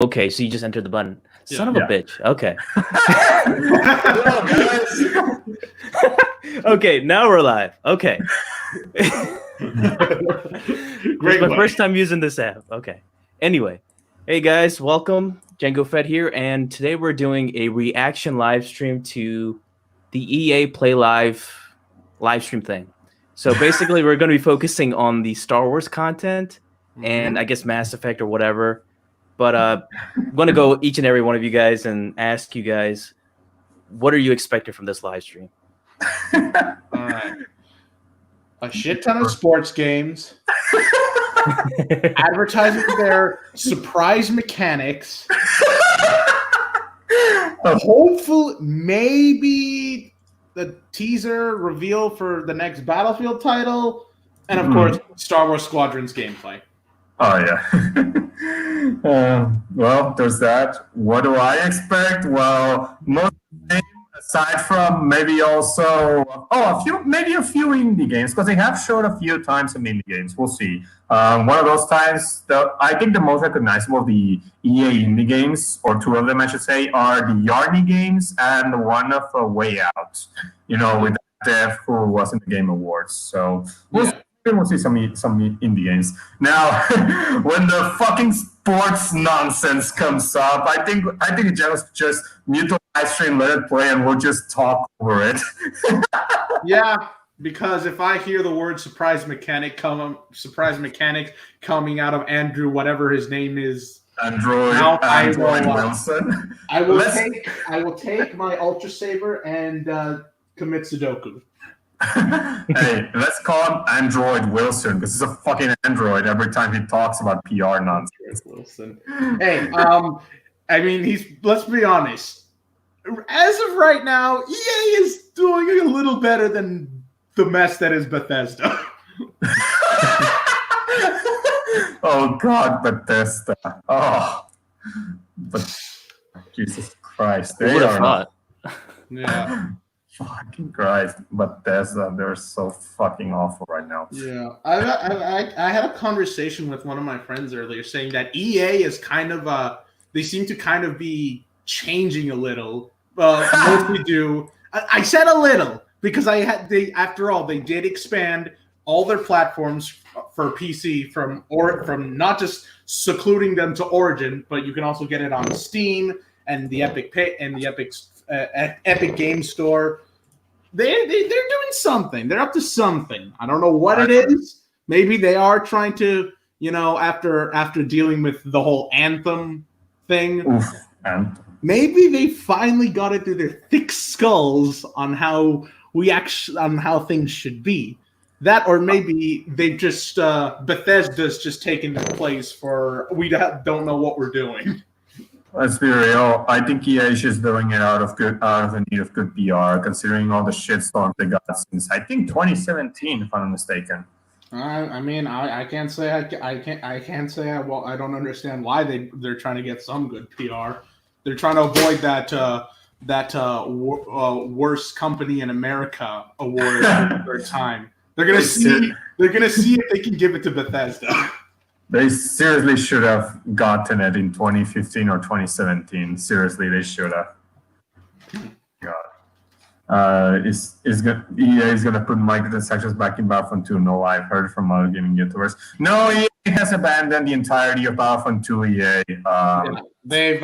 Okay, so you just entered the button. Son of a bitch. Okay. Okay, now we're live. Okay. Great. My first time using this app. Okay. Anyway, hey guys, welcome. Django Fett here, and today we're doing a reaction live stream to the EA Play Live stream thing. So basically, we're going to be focusing on the Star Wars content and I guess Mass Effect or whatever. But I'm going to go each and every one of you guys and ask you guys, what are you expecting from this live stream? All right. A shit ton of sports games. Advertising their surprise mechanics. Hopefully, maybe the teaser reveal for the next Battlefield title. And, of course, Star Wars Squadrons gameplay. Oh, yeah. Well, there's that. What do I expect? Well, most aside from maybe also a few indie games, because they have showed a few times some indie games. We'll see. One of those times, I think the most recognizable of the EA indie games, or two of them I should say, are the Yarny games and the one of Way Out. You know, with Dev who was in the Game Awards. So we'll see some indie games. Now, when the fucking sports nonsense comes up, I think it's just mute the live stream, let it play, and we'll just talk over it. Yeah, because if I hear the word surprise mechanic coming out of Andrew, whatever his name is, Android Wilson, I will take my Ultra Saber and commit Sudoku. Hey, let's call him Android Wilson because he's a fucking android every time he talks about PR nonsense. Wilson. Hey, I mean, let's be honest. As of right now, EA is doing a little better than the mess that is Bethesda. Oh God, Bethesda. Oh, but Jesus Christ, they are not. Yeah. Fucking Christ, Bethesda, they're so fucking awful right now. Yeah, I had a conversation with one of my friends earlier saying that EA is kind of they seem to kind of be changing a little. Mostly do. I said a little because after all they did expand all their platforms for PC from not just secluding them to Origin, but you can also get it on Steam and the Epic Game Store. They're doing something. They're up to something. I don't know what it is. Maybe they are trying to, after dealing with the whole Anthem thing. Maybe they finally got it through their thick skulls on how things should be. That, or maybe they just Bethesda's just taking their place for we don't know what we're doing. Let's be real. I think EA is just doing it out of the need of good PR, considering all the shitstorm they got since I think 2017, if I'm not mistaken. I mean, I can't say I don't understand why they're trying to get some good PR. They're trying to avoid that worst company in America award for a time. They're gonna see if they can give it to Bethesda. They seriously should have gotten it in 2015 or 2017. Seriously, they should have. God. EA is going to put microtransactions back in Battlefront 2. No, I've heard from other gaming YouTubers. No, EA has abandoned the entirety of Battlefront 2. EA. They've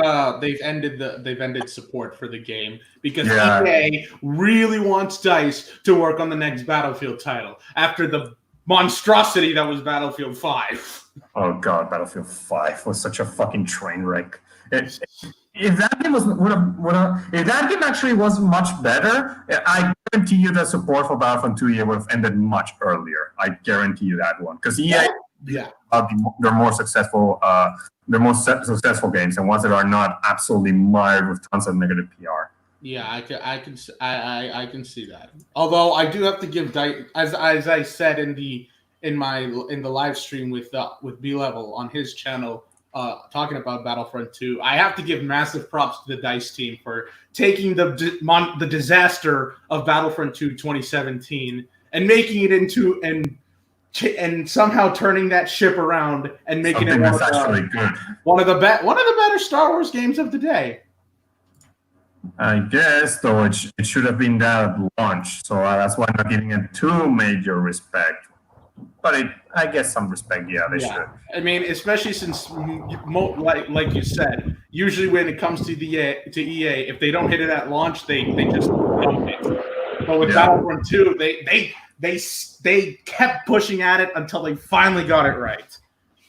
ended support for the game because EA really wants DICE to work on the next Battlefield title after the monstrosity that was Battlefield 5. Oh God, Battlefield 5 was such a fucking train wreck. If that game if that game actually was much better, I guarantee you the support for Battlefront 2 would have ended much earlier. I guarantee you that one because EA, they're more successful. They're more successful games and ones that are not absolutely mired with tons of negative PR. Yeah, I can see that. Although I do have to give as I said in the live stream with B-Level on his channel, talking about Battlefront 2, I have to give massive props to the DICE team for taking the disaster of Battlefront 2 2017 and making it into and somehow turning that ship around and making Something it that's actually good. one of the better Star Wars games of the day. I guess, though, it should have been that at launch, so that's why I'm not giving it too major respect. But I guess some respect, yeah, they should. I mean, especially since, like you said, usually when it comes to EA, if they don't hit it at launch, they just don't hit it. But with Battlefront 2, they kept pushing at it until they finally got it right.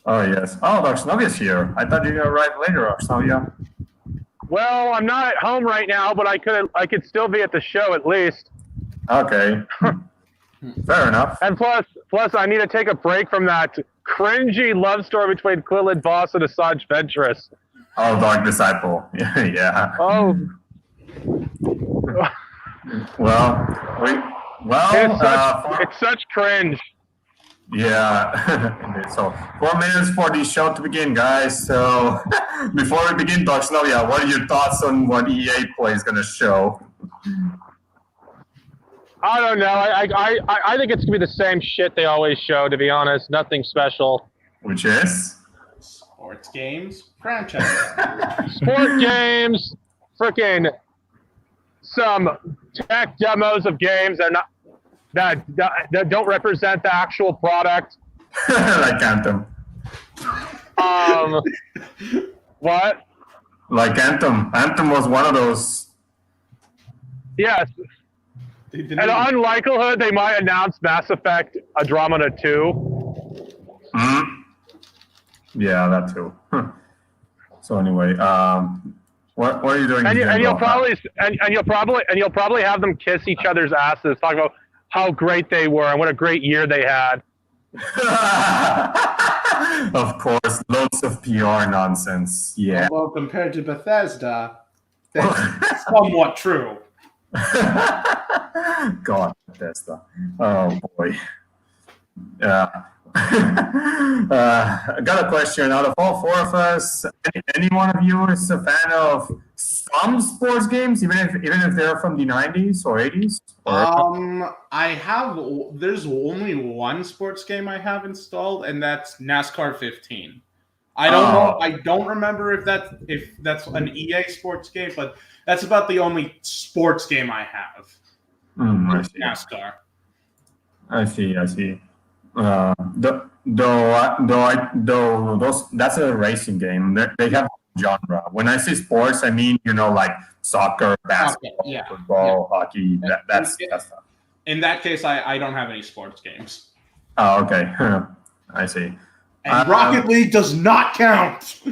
Oh yes. Oh, Darksonovia's here. I thought you would arrive later, Darksonovia. Well, I'm not at home right now, but I could still be at the show at least. Okay. Fair enough. And plus, I need to take a break from that cringy love story between Quinlan Voss and Asajj Ventress. Oh, Dark Disciple. Yeah. Oh. It's such cringe. Yeah. So 4 minutes for the show to begin, guys. So before we begin, Darksonovia, what are your thoughts on what EA Play is going to show? I don't know. I think it's gonna be the same shit they always show. To be honest, nothing special. Which is sports games, franchise, sport games, freaking some tech demos of games that don't represent the actual product. Like Anthem. What? Like Anthem. Anthem was one of those. Yes. And on likelihood, they might announce Mass Effect Andromeda 2. Yeah, that too. So anyway, what are you doing? And you'll probably have them kiss each other's asses, talk about how great they were and what a great year they had. Of course, loads of PR nonsense. Yeah. Well, compared to Bethesda, that's somewhat true. God, Bethesda. Oh boy. Yeah. I got a question. Out of all four of us, any one of you is a fan of some sports games, even if they're from the 90s or 80s? There's only one sports game I have installed, and that's NASCAR 15. I don't know. I don't remember if that's an EA sports game, but that's about the only sports game I have. I see. NASCAR. I see. That's a racing game. They have genre. When I say sports, I mean like soccer, basketball, football, hockey. That's stuff. In that case, I don't have any sports games. Oh, okay. I see. And Rocket League does not count.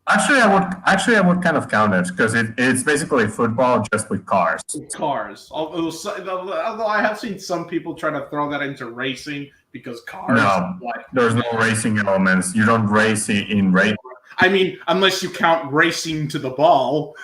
Actually, I would kind of count it because it's basically football just with cars. Cars. Although I have seen some people try to throw that into racing because cars. No, there's no racing elements. You don't race in race. I mean, unless you count racing to the ball.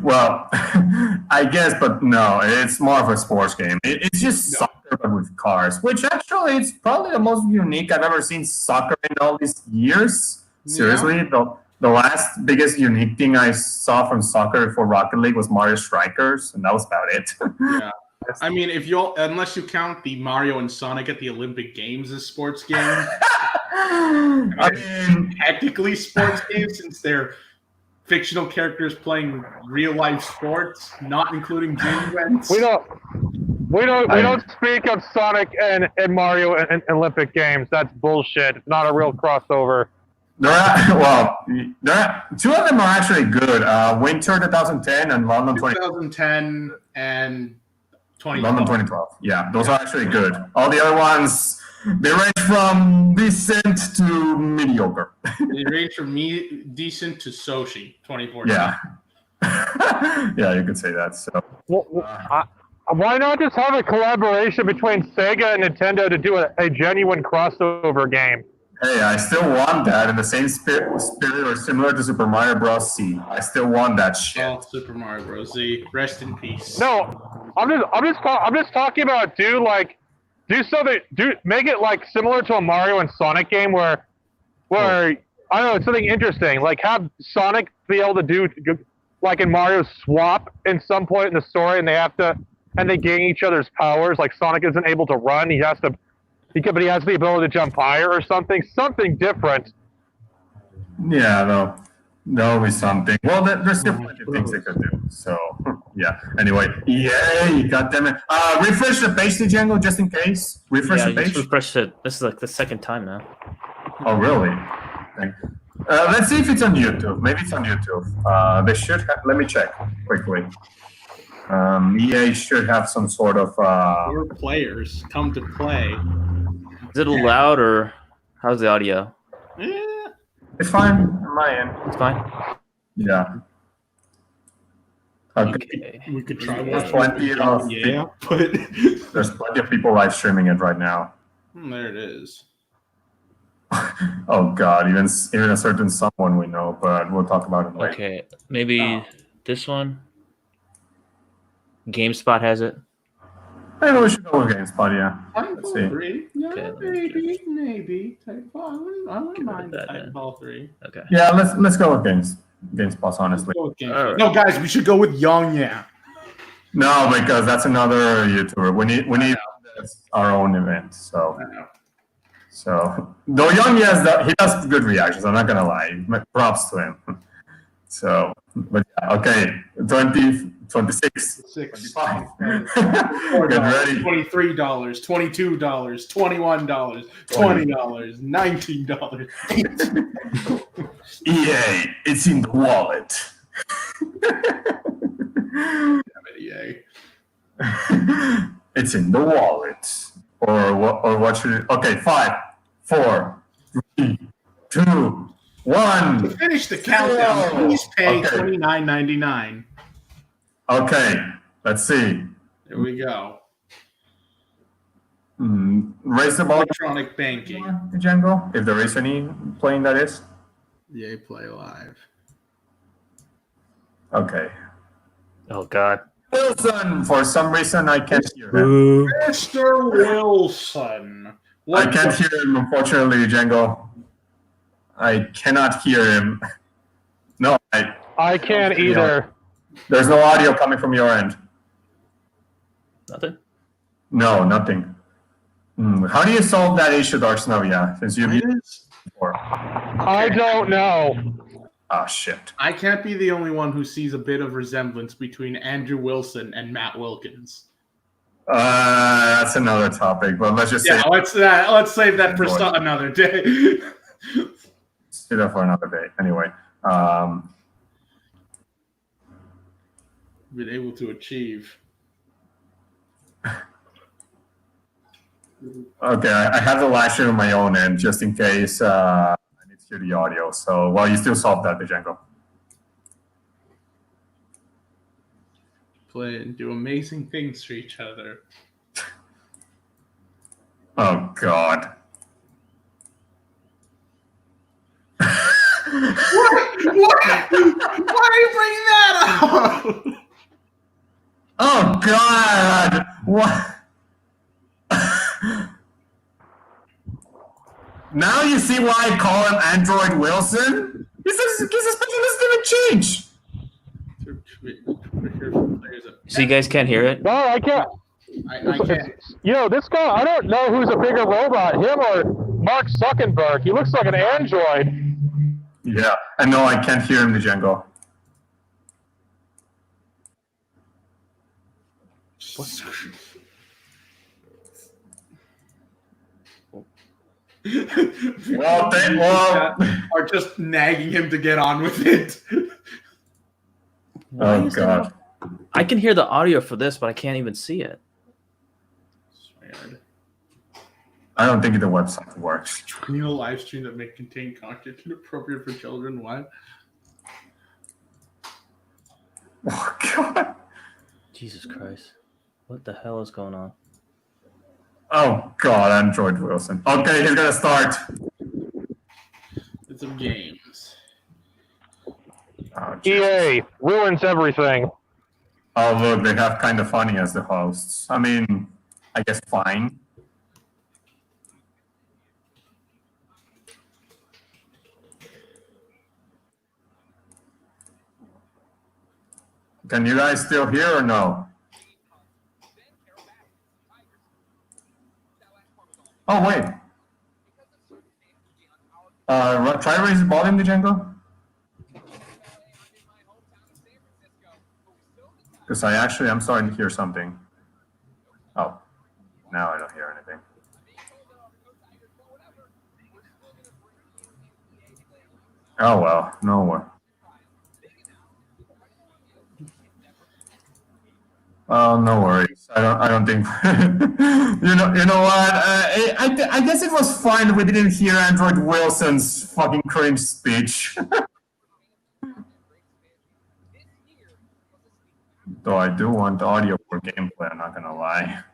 Well, I guess, but no, it's more of a sports game. It's just soccer, but with cars, which actually it's probably the most unique I've ever seen soccer in all these years. Seriously, the last biggest unique thing I saw from soccer before Rocket League was Mario Strikers, and that was about it. Yeah. I mean, unless you count the Mario and Sonic at the Olympic Games as sports games. I mean, technically sports games since they're fictional characters playing real life sports, not including game events. We don't speak of Sonic and Mario and Olympic Games. That's bullshit. It's not a real crossover. Two of them are actually good. Winter 2010 and London 2010 and 2012. London 2012. Yeah, those are actually good. All the other ones, they range from decent to mediocre. They range from decent to Sochi 2014. Yeah. Yeah, you could say that. So. Why not just have a collaboration between Sega and Nintendo to do a genuine crossover game? Hey, I still want that in the same spirit or similar to Super Mario Bros. Z. I still want that shit. Oh, Super Mario Bros. Z, rest in peace. No, I'm just talking about make it like similar to a Mario and Sonic game where I don't know, it's something interesting. Like have Sonic be able to do like in Mario swap in some point in the story, and they gain each other's powers. Like Sonic isn't able to run; he has to but he has the ability to jump higher or something different. Yeah, there'll be something. Well, there's still plenty of things they could do. So, yeah. Anyway, yay! God damn it! Refresh the page, Django, just in case. Refresh the page. Just refresh it. This is like the second time now. Oh, really? Let's see if it's on YouTube. Maybe it's on YouTube. They should have. Let me check quickly. EA should have some sort of. Your players come to play. Is it loud or how's the audio? It's fine on my end. It's fine. Yeah. Okay. We could try There's watching. plenty of there's plenty of people live streaming it right now. There it is. Oh God, even a certain someone we know, but we'll talk about it later. Okay, maybe this one. GameSpot has it. Maybe we should go with GameSpot, yeah. Let's see. 3. Yeah, Okay, maybe. Titanfall. I wouldn't mind Titanfall 3. Okay. Yeah, let's go with GameSpot, honestly. Right. No, guys, we should go with Young. Yeah. No, because that's another YouTuber. We need our own event. So though Young, he does good reactions. I'm not gonna lie. Props to him. So, but yeah, okay, 20, 26, 25. Get ready. $23, $22, $21, $20, $19. EA, it's in the wallet. EA. It's in the wallet. Or what should it? Okay, 5, 4, 3, 2, 1. To finish the countdown, please pay $29.99. Okay, let's see. There we go. Raise the ball. Electronic banking. Django, if there is any playing that is. EA Play Live. Okay. Oh God. Wilson, for some reason I can't hear him. Mr. Wilson. I can't hear him, unfortunately, Django. I cannot hear him. No, I can't either. There's no audio coming from your end. Nothing? No, nothing. How do you solve that issue, Darksonovia? Since you've used it before. I don't know. Oh, shit. I can't be the only one who sees a bit of resemblance between Andrew Wilson and Matt Wilkins. That's another topic, but let's just say... let's save that for another day. Let's do that for another day. Anyway. Been able to achieve. Okay, I have the live stream on my own end, just in case I need to hear the audio. So, well, you still solved that, Django. Play and do amazing things for each other. Oh, God. What? Why are you bringing that up? Oh, God. What? Now you see why I call him Android Wilson? His suspension doesn't even change. So you guys can't hear it? No, I can't. I can't. This guy, I don't know who's a bigger robot, him or Mark Zuckerberg. He looks like an android. Yeah, and no, I can't hear him, Django. Are just nagging him to get on with it. Oh, God. I can hear the audio for this, but I can't even see it. I don't think the website works. Joining a live stream that may contain content inappropriate for children. What? Oh, God. Jesus Christ. What the hell is going on? Oh, God, Android Wilson. Okay, he's going to start. It's some games. Oh, EA ruins everything. Oh, look, they have Kind of Funny as the hosts. I mean, I guess fine. Can you guys still hear or no? Oh, wait. Try to raise the volume, Django. Because I'm starting to hear something. Oh, now I don't hear anything. Oh well, no more. Oh, no worries. I don't think. you know what? I guess it was fine that we didn't hear Android Wilson's fucking cringe speech. Though I do want audio for gameplay, I'm not gonna lie.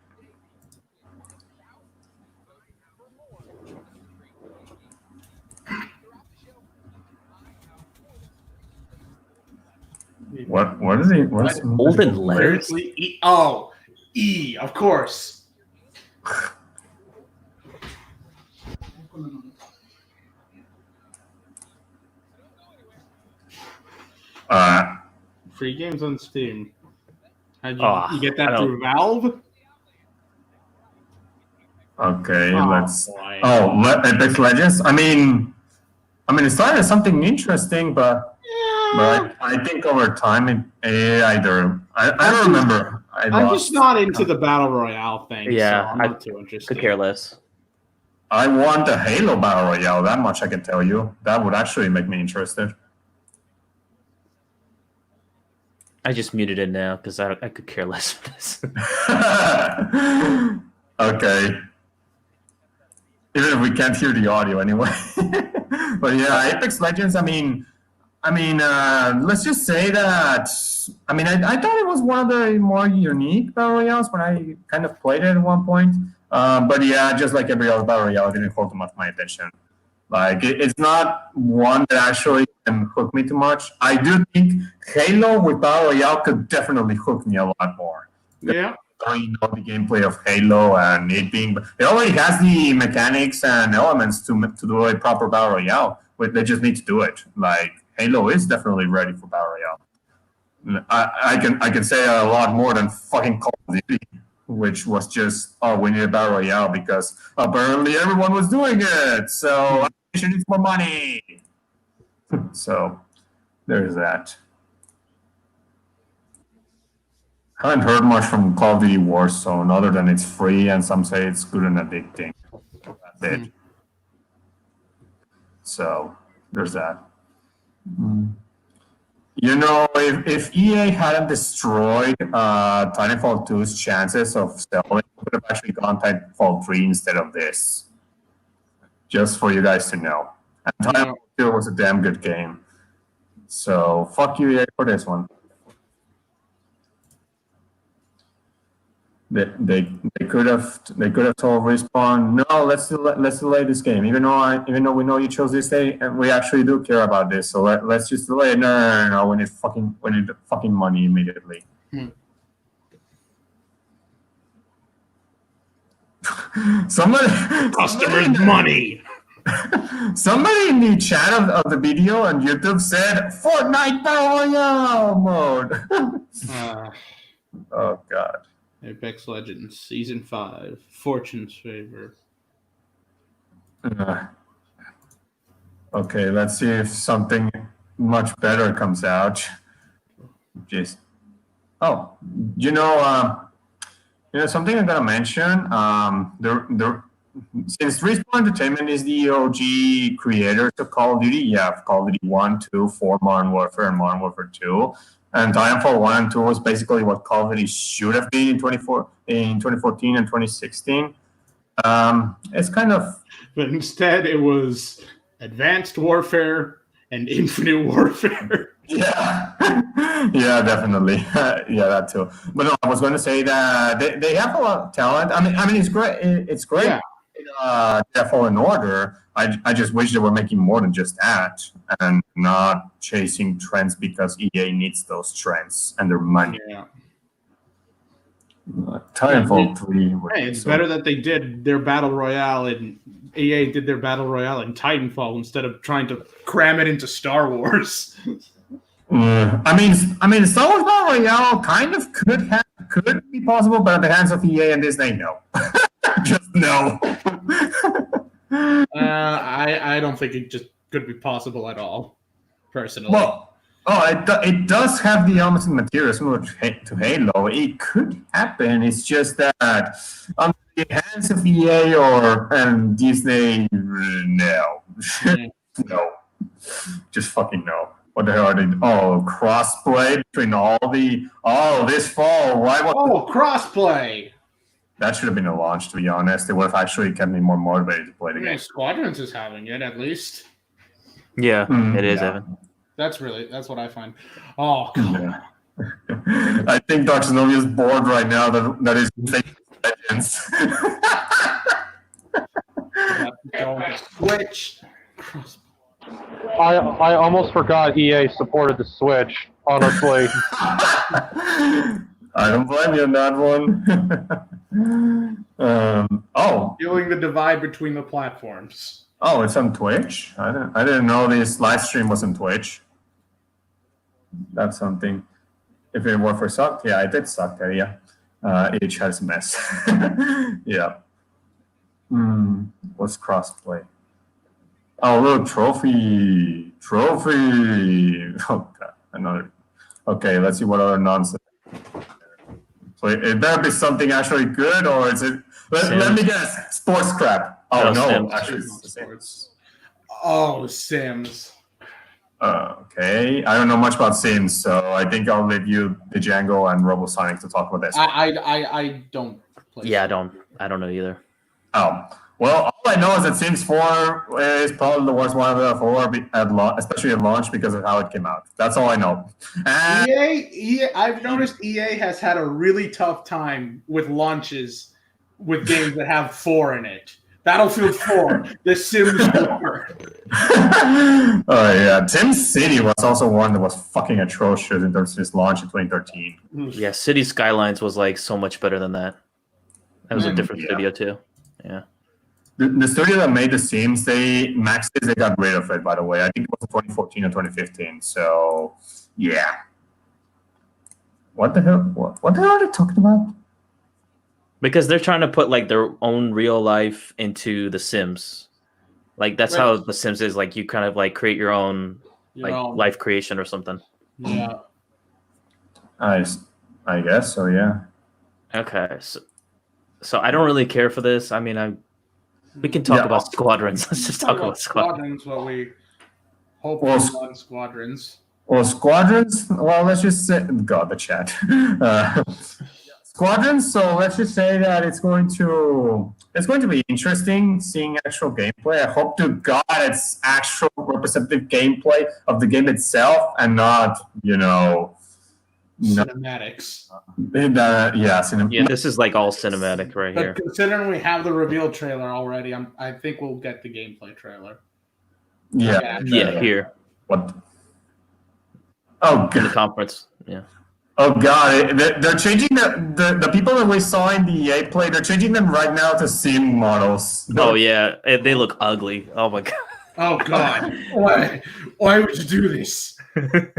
What is he? What's golden letters? E. Oh, E, of course. Free games on Steam. How'd you get that through Valve? Okay, let's. Boy. Apex Legends. I mean, it started as something interesting, but I think over time I don't remember. I'm just not into the battle royale thing. Yeah, so I'm not too interested. Could care less. I want a Halo battle royale. That much I can tell you. That would actually make me interested. I just muted it now because I could care less for this. Okay. Even if we can't hear the audio anyway. But yeah, Apex Legends. I mean, let's just say that. I mean, I thought it was one of the more unique battle royales when I kind of played it at one point. But yeah, just like every other battle royale, it didn't hold too much my attention. Like, it's not one that actually can hook me too much. I do think Halo with Battle Royale could definitely hook me a lot more. Yeah. You know the gameplay of Halo and it already has the mechanics and elements to do a proper Battle Royale. But they just need to do it. Like, Halo is definitely ready for Battle Royale. I can say a lot more than fucking Call of Duty, which was just, we need a Battle Royale because apparently everyone was doing it. So I need more money. So there's that. I haven't heard much from Call of Duty Warzone other than it's free and some say it's good and addicting. That's it. So there's that. You know, if EA hadn't destroyed Titanfall 2's chances of selling, it would have actually gone Titanfall 3 instead of this. Just for you guys to know. And Titanfall 2 was a damn good game. So fuck you, EA, for this one. They could have told Respawn, no, let's delay this game, even though we know you chose this day and we actually do care about this, so let's just delay it. No, we need fucking money immediately. Customers' money. Somebody in the chat of the video on YouTube said Fortnite Battle Royale mode. Oh god. Apex Legends Season 5, Fortune's Favor. Okay, let's see if something much better comes out. Just something I'm gonna mention. Since Respawn Entertainment is the OG creators of Call of Duty, you have Call of Duty 1, 2, 4, Modern Warfare, and Modern Warfare 2. And Titanfall 1 and 2 was basically what Call of Duty should have been in 2014 and 2016. It's kind of... But instead, it was Advanced Warfare and Infinite Warfare. Yeah. Yeah, definitely. Yeah, that too. But no, I was going to say that they have a lot of talent. I mean, it's great. It's great. Yeah. Titanfall in order. I just wish they were making more than just that and not chasing trends because EA needs those trends and their money. Yeah. Titanfall 3. Hey, it's better that they did their battle royale and EA did their battle royale in Titanfall instead of trying to cram it into Star Wars. I mean, Star Wars battle royale kind of could be possible, but at the hands of EA and Disney, no. Just no. I don't think it just could be possible at all, personally. Well, it does have the elements and materials similar to Halo. It could happen. It's just that on the hands of EA and Disney, no. No. Just fucking no. What the hell are they? Oh, crossplay between this fall. Crossplay! That should have been a launch, to be honest. It would have actually kept me more motivated to play the game. Squadrons is having it, at least. Yeah, it is, Evan. That's what I find. Oh, God. Yeah. I think Darksonovia is bored right now that is Legends. Switch. I almost forgot EA supported the Switch, honestly. I don't blame you on that one. Feeling the divide between the platforms. Oh, it's on Twitch? I didn't know this live stream was on Twitch. That's something. If it were for sucked, yeah, it did suck there, yeah. Each has a mess. Yeah. What's crossplay? Oh, look, trophy. Oh, God, another. Okay, let's see what other nonsense. So it better be something actually good, or is it? Let me guess. Sports crap. Oh no, Sims. actually, it's Sports. Oh, Sims. Okay, I don't know much about Sims, so I think I'll leave you the Django and Roblosonic to talk about this. I don't play. Yeah, I don't know either. Oh. Well, all I know is that Sims 4 is probably the worst one of the four, especially at launch because of how it came out. That's all I know. And EA, I've noticed EA has had a really tough time with launches with games that have 4 in it. Battlefield 4, The Sims 4. Oh, yeah. SimCity was also one that was fucking atrocious in terms of its launch in 2013. Yeah, City Skylines was like so much better than that. That was a different studio too. Yeah. The studio that made The Sims, they got rid of it, by the way. I think it was in 2014 or 2015. So, yeah. What the hell? What the hell are they talking about? Because they're trying to put like their own real life into The Sims. Like that's how The Sims is. Like you kind of like create your own life creation or something. Yeah. I guess so. Yeah. Okay. So I don't really care for this. I mean, we can talk about Squadrons. Let's just talk about Squadrons. What we hope on Squadrons. Well, Squadrons. Well, let's just say, God, the chat. Squadrons. So let's just say that it's going to be interesting seeing actual gameplay. I hope to God it's actual representative gameplay of the game itself and not, cinematics. Yeah, this is like all cinematic right here. Considering we have the reveal trailer already, I think we'll get the gameplay trailer. Yeah, here. What? Oh, in the conference. Yeah. Oh God, they're changing the people that we saw in the EA play. They're changing them right now to sim models. Oh yeah, they look ugly. Oh my God. Oh God, why would you do this?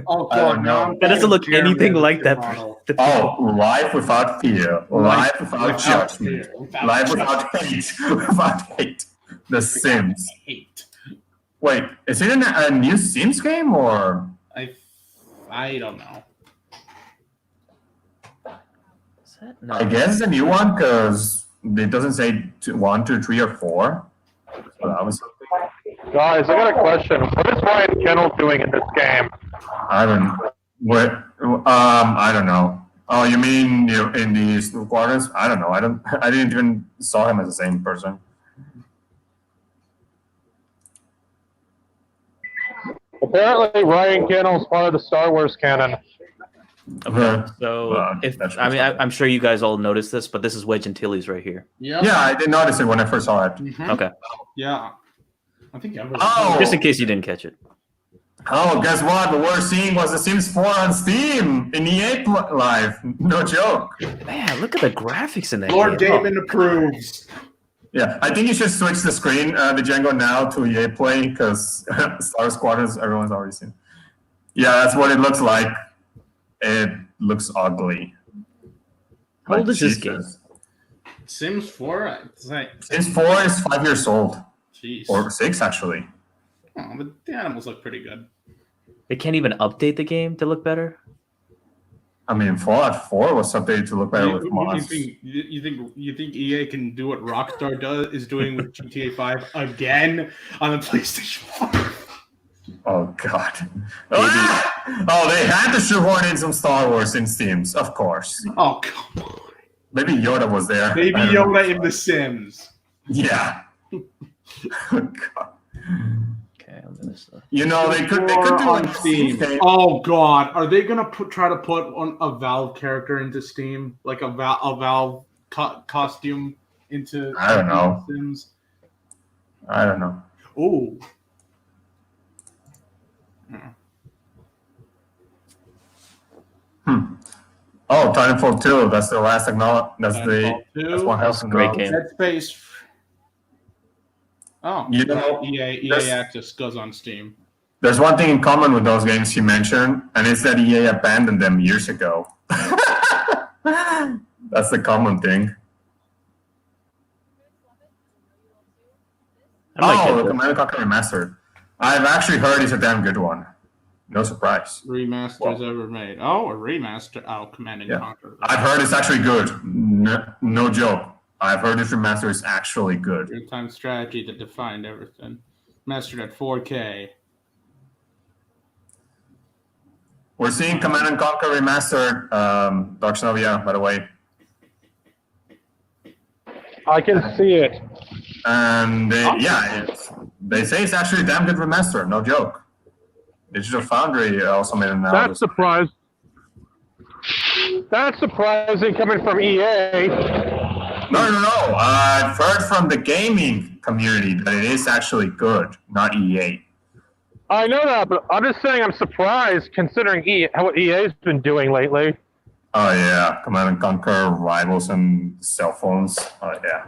Oh God, no! That doesn't look anything like that. Life without fear, life without judgment, life without hate, without hate. The Sims. Wait, is it a new Sims game or? I don't know. No. I guess it's a new one because it doesn't say 1, 2, 3, or 4. So that was something. Guys, I got a question. What is Ryan Kennel doing in this game? I don't know. Oh, you mean in the Squadrons? I don't know. I didn't even saw him as the same person. Apparently, Ryan Kennel is part of the Star Wars canon. Okay, so I'm sure you guys all noticed this, but this is Wedge Antilles right here. Yeah, I did notice it when I first saw it. Mm-hmm. Okay. Yeah, I think everyone. Oh, just in case you didn't catch it. Oh, guess what? What we're seeing was The Sims 4 on Steam in EA Live. No joke. Man, look at the graphics in that. Lord Damon approves. Yeah, I think you should switch the screen, the Django now to EA Play because Star Squadrons everyone's already seen. Yeah, that's what it looks like. It looks ugly. How old is this game? Sims 4? Sims 4 is 5 years old. Jeez. Or 6, actually. Oh, but the animals look pretty good. They can't even update the game to look better. I mean, Fallout 4 was updated to look better with mods. You think EA can do what Rockstar is doing with GTA 5 again on the PlayStation 5? Oh god. Oh, they had to shoehorn in some Star Wars in Steams, of course. Oh come on. Maybe Yoda was there. Maybe Yoda in The Sims. Yeah. God. Okay, I'm gonna start. You know, they could do on like Steam. Oh god, are they gonna try to put on a Valve character into Steam, like a Valve costume into? I don't know. Sims? I don't know. Ooh. Oh, Titanfall 2. That's the last technology. That's one That's a great game. Dead Space. Oh, You know, EA Access goes on Steam. There's one thing in common with those games you mentioned, and it's that EA abandoned them years ago. That's the common thing. The Command & Conquer Remastered. I've actually heard it's a damn good one. No surprise. Remasters ever made. Oh, a remaster. Oh, Command & Conquer. I've heard it's actually good. No joke. I've heard this remaster is actually good. Real-time strategy that defined everything. Mastered at 4K. We're seeing Command & Conquer Remastered, Darksonovia, by the way. I can see it. And they say it's actually a damn good remaster, no joke. Digital Foundry also made an analysis. That's surprising coming from EA. No. I've heard from the gaming community that it is actually good, not EA. I know that, but I'm just saying I'm surprised considering what EA's been doing lately. Oh yeah, Command & Conquer, Rivals, and cell phones. Oh yeah.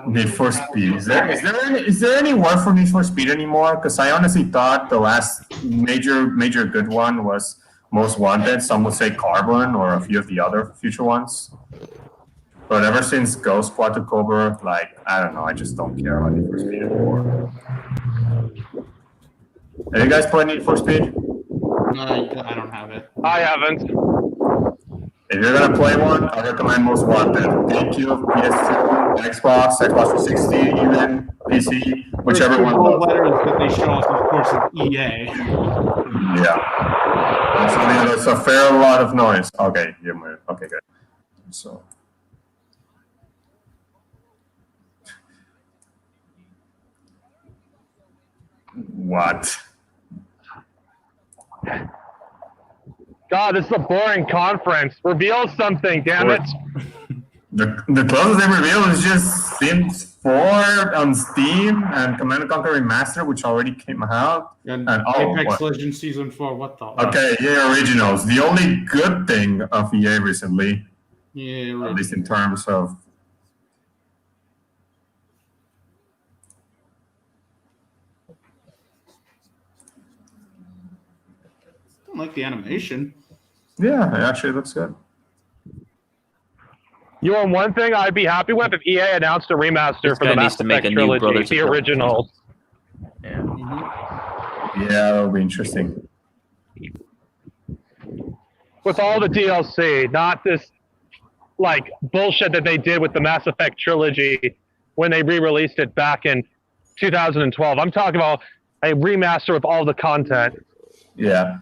Need for Speed. Is there any word for Need for Speed anymore? Because I honestly thought the last major good one was Most Wanted. Some would say Carbon or a few of the other future ones. But ever since Ghost Squad took over, I don't know, I just don't care about Need for Speed anymore. Have you guys played Need for Speed? No, I don't have it. I haven't. If you're gonna play one, I recommend Most Wanted. GameCube, PS2, Xbox 360, even PC, whichever one. The letters that they show us, of course, is EA. Yeah. That's a fair lot of noise. Okay, you moved. Okay, good. So. What? God, this is a boring conference. Reveal something, damn it. The closest they revealed is just Sims 4 on Steam and Command & Conquer Remastered, which already came out. And Apex Legends Season 4, what the? Okay, EA Originals. The only good thing of EA recently, at least in terms of... I don't like the animation. Yeah, it actually looks good. You want one thing I'd be happy with if EA announced a remaster for the Mass Effect trilogy, the originals. Yeah. Mm-hmm. Yeah, that would be interesting. With all the DLC, not this bullshit that they did with the Mass Effect trilogy when they re-released it back in 2012. I'm talking about a remaster with all the content. Yeah.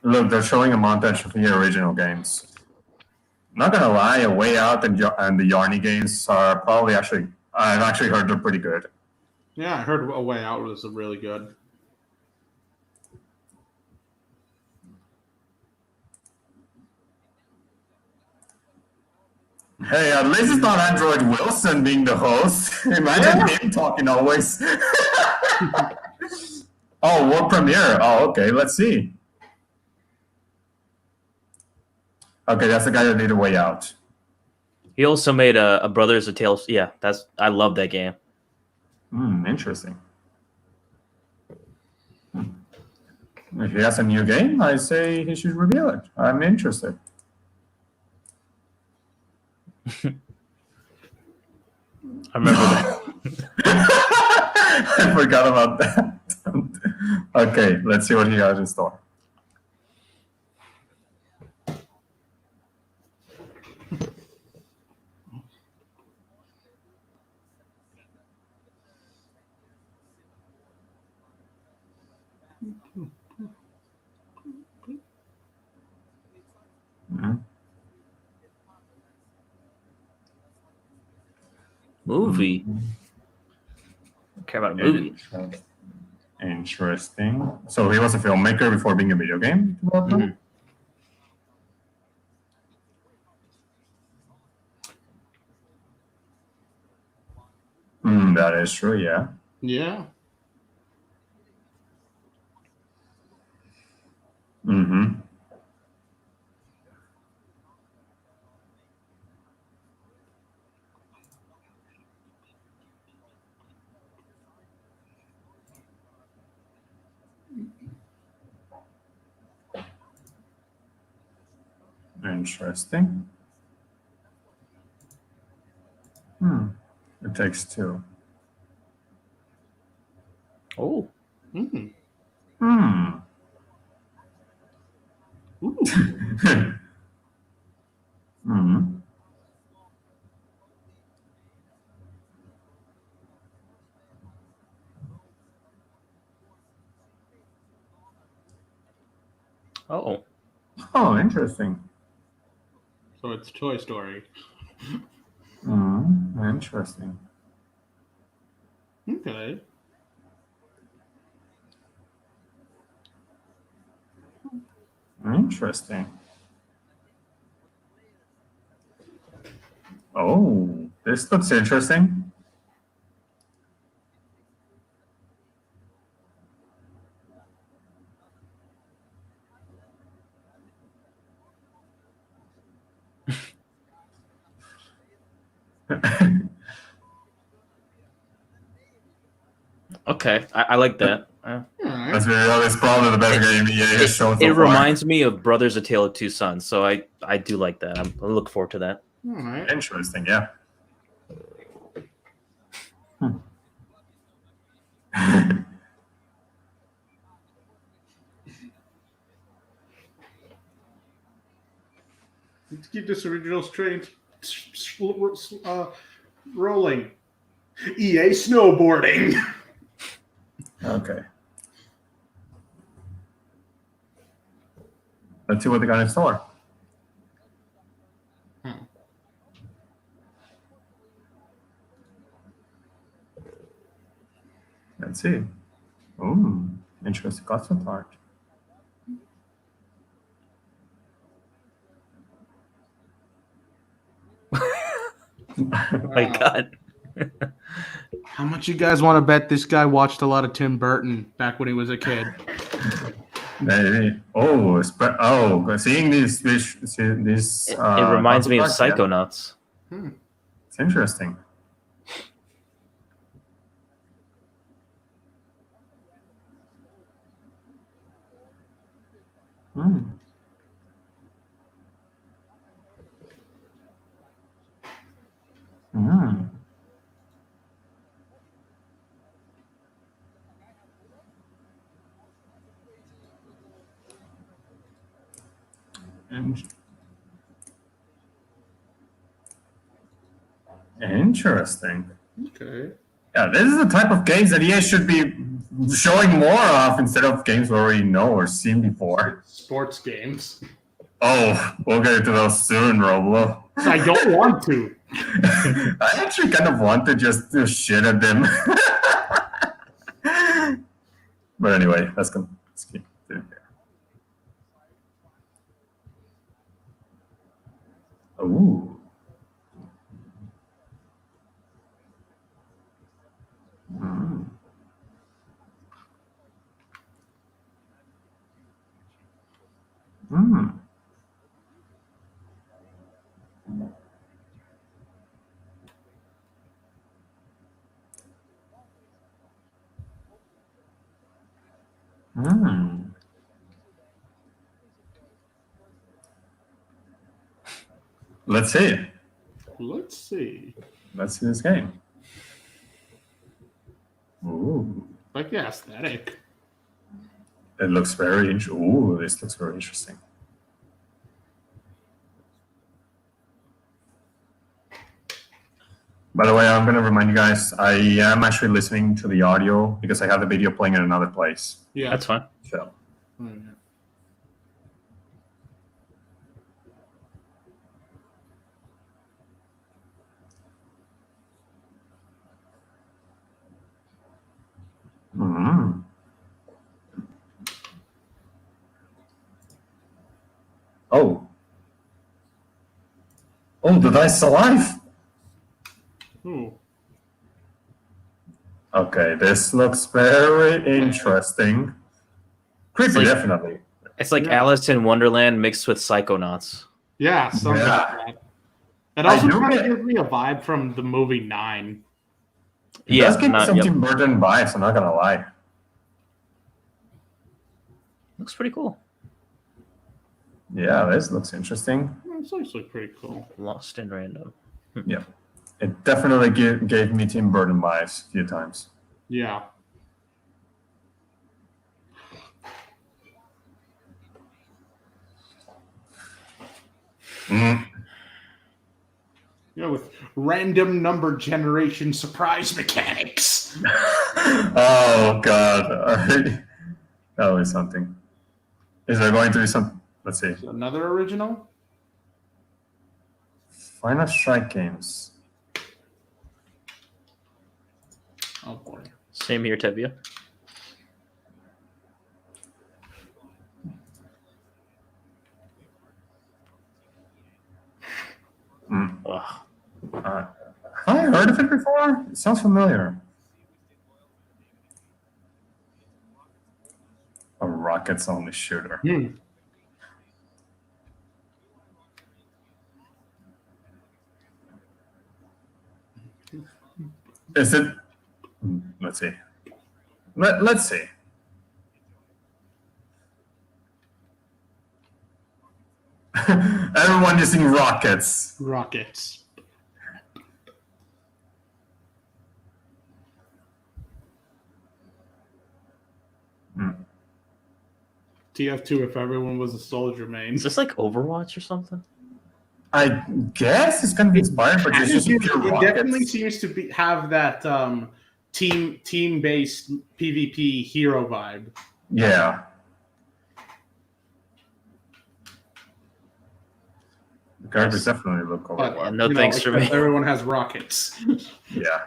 Look, they're showing a montage of the original games. Not gonna lie, A Way Out and the Yarny games are probably I've actually heard they're pretty good. Yeah, I heard A Way Out was really good. Hey, at least it's not Android Wilson being the host. Imagine him talking always. Oh, World Premiere. Oh, okay, let's see. Okay, that's the guy that did A Way Out. He also made a Brothers of Tales. Yeah, I love that game. Interesting. If he has a new game, I say he should reveal it. I'm interested. I remember that. I forgot about that. Okay, let's see what he has in store. Movie. Care about a movie. Interesting. So he was a filmmaker before being a video game developer? That is true, yeah. Yeah. Mm-hmm. Interesting. It takes two. Oh. Mm. Ooh. Oh. Oh, interesting. So it's Toy Story. Interesting. Okay. Interesting. Oh, this looks interesting. Okay, I like that. That's probably the best game EA has shown so It far. reminds me of Brothers: A Tale of Two Sons, so I do like that. I look forward to that. All right. Interesting, yeah. Let's keep this original train rolling. EA snowboarding. Okay. Let's see what they got in store. Let's see. Ooh, interesting concept art. My God. How much you guys want to bet this guy watched a lot of Tim Burton back when he was a kid? Maybe. Oh, seeing these. It reminds me of Psychonauts. Yeah. It's interesting. Interesting. Okay. Yeah, this is the type of games that EA should be showing more of instead of games we already know or seen before. Sports games. Oh, we'll get into those soon, Roblo. I don't want to. I actually kind of want to just shit at them. But anyway, let's keep doing here. Ooh. Let's see. Let's see. Let's see this game. Ooh. Like the aesthetic. It looks very Ooh, this looks very interesting. By the way, I'm going to remind you guys, I am actually listening to the audio because I have the video playing in another place. Yeah. That's fine. So. Mm-hmm. Oh. Oh, the dice alive. Ooh. Okay, this looks very interesting. Creepy, definitely. It's like Alice in Wonderland mixed with Psychonauts. Yeah, something like that. It also kind of gives me a vibe from the movie 9. It does give me some Tim Burton vibes, I'm not going to lie. Looks pretty cool. Yeah, this looks interesting. It's actually pretty cool. Lost in Random. Yeah. It definitely gave me Tim Burton vibes a few times. Yeah. Mm. You know, with random number generation surprise mechanics. Oh, God. That was something. Is there going to be some... Let's see. Another original? Final Strike games. Oh, boy. Same here, Tevia. Have I heard of it before? It sounds familiar. A rockets-only shooter. Is it? Let's see. Let's see. Everyone using rockets. Rockets. TF2 if everyone was a soldier main. Is this like Overwatch or something? I guess it's going to be inspired, but it's just pure rockets. It definitely seems to have that team-based PvP hero vibe. Yeah. The characters definitely look Overwatch. No thanks for me. Everyone has rockets. Yeah.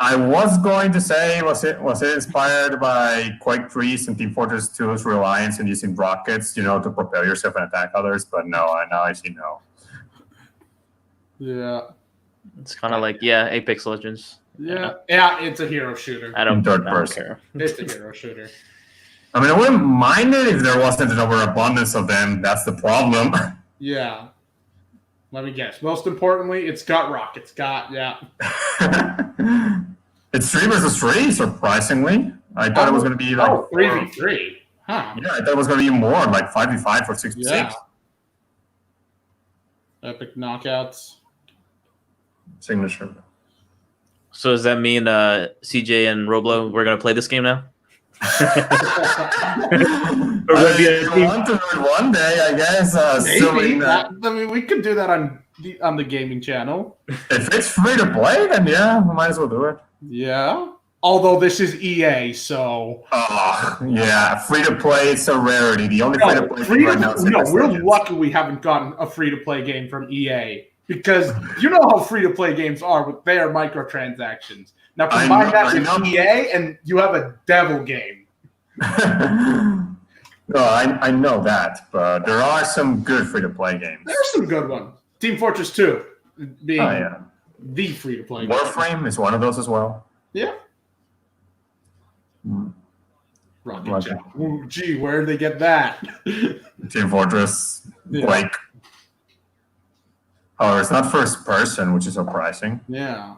I was going to say, was it inspired by Quake 3's and Team Fortress 2's reliance on using rockets, to propel yourself and attack others? But no, now I see no. Yeah. It's kind of like, Apex Legends. Yeah, it's a hero shooter. I don't Third care. person. It's a hero shooter. I mean, I wouldn't mind it if there wasn't an overabundance of them. That's the problem. Yeah. Let me guess. Most importantly, it's got rockets. It's 3 versus 3, surprisingly. I thought it was going to be like 3v3. Huh. Yeah, I thought it was going to be more, like 5v5 or 6v6. Yeah. Epic knockouts. Signature. So does that mean CJ and Roblo, we're going to play this game now? Want to one day, I guess. Maybe. We could do that on the gaming channel. If it's free to play, then we might as well do it. Yeah. Although this is EA, so. Free to play is a rarity. The only free to play right now is we're lucky we haven't gotten a free to play game from EA because you know how free to play games are with their microtransactions. Now combine that with EA, and you have a devil game. No, I know that, but there are some good free-to-play games. There are some good ones. Team Fortress 2 being the free-to-play game. Warframe is one of those as well. Yeah. Rocket Jack. Ooh, gee, where did they get that? Team Fortress, Quake. Oh, it's not first person, which is surprising. Yeah.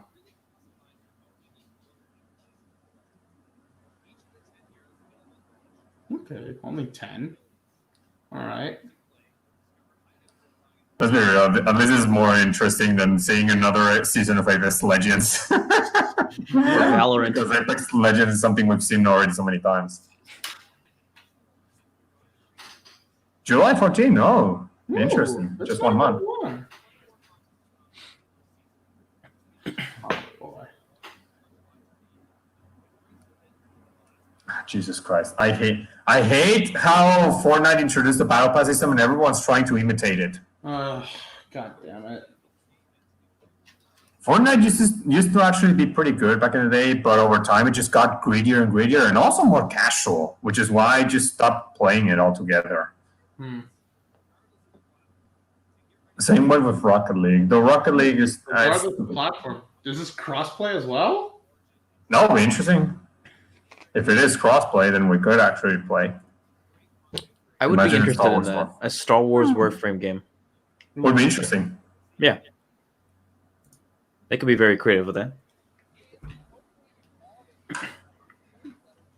Okay, only 10. All right. Let's be real. This is more interesting than seeing another season of Apex Legends. Valorant. Because Apex Legends is something we've seen already so many times. July 14. Oh, interesting. Just 1 month. Oh, boy. Jesus Christ. I hate how Fortnite introduced the battle pass system and everyone's trying to imitate it. God damn it. Fortnite used to actually be pretty good back in the day, but over time it just got greedier and greedier and also more casual, which is why I just stopped playing it altogether. Same way with Rocket League. The Rocket League is... Regardless of the platform, is this crossplay as well? No, interesting. If it is crossplay, then we could actually play. I would be interested in that. A Star Wars Warframe game. Would be interesting. Yeah. They could be very creative with that.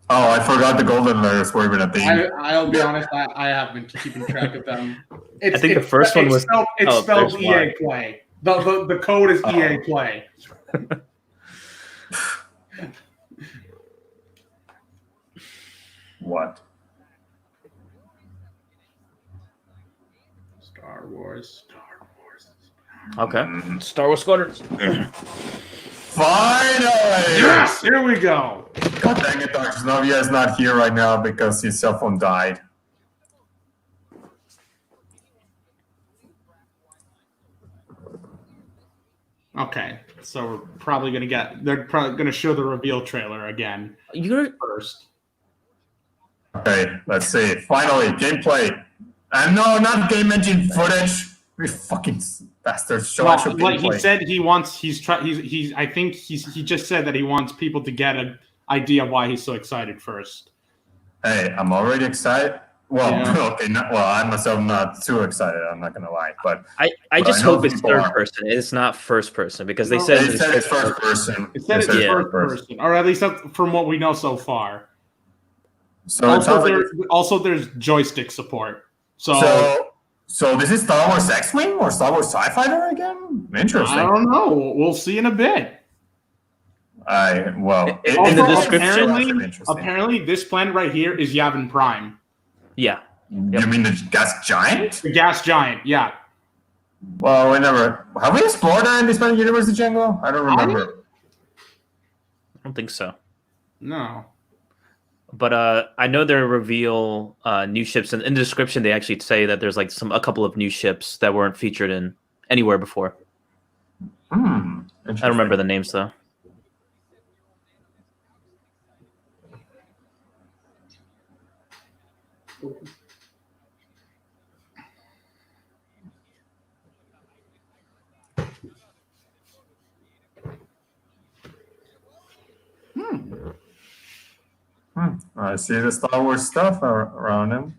Oh, I forgot the golden layers were even a thing. I'll be honest, I haven't been keeping track of them. I think the first one was... It's spelled EA Play. The code is EA Play. What? Star Wars. Okay. Star Wars Squadrons. Finally! Yes! Here we go! God dang it, Darksonovia is not here right now because his cell phone died. Okay, so we're probably gonna they're probably gonna show the reveal trailer again. You're first. Okay, let's see. Finally, gameplay. And no, not game engine footage. We fucking bastards. Show actual gameplay. He said he wants. I think he just said that he wants people to get an idea of why he's so excited first. Hey, I'm already excited. Well, yeah. Okay, I myself not too excited. I'm not gonna lie, but I just hope it's third person. It's not first person because they said it's first person. It said it's first person, or at least that's from what we know so far. So also there's joystick support. So this is Star Wars X-Wing or Star Wars TIE Fighter again? Interesting. I don't know. We'll see in a bit. In the description, apparently this planet right here is Yavin Prime. Yeah. You mean the gas giant? The gas giant, yeah. Well, have we explored that in this planet universe, Django? I don't remember. I don't think so. No. But I know they reveal new ships, and in the description they actually say that there's like a couple of new ships that weren't featured in anywhere before. I don't remember the names though. I see the Star Wars stuff around him.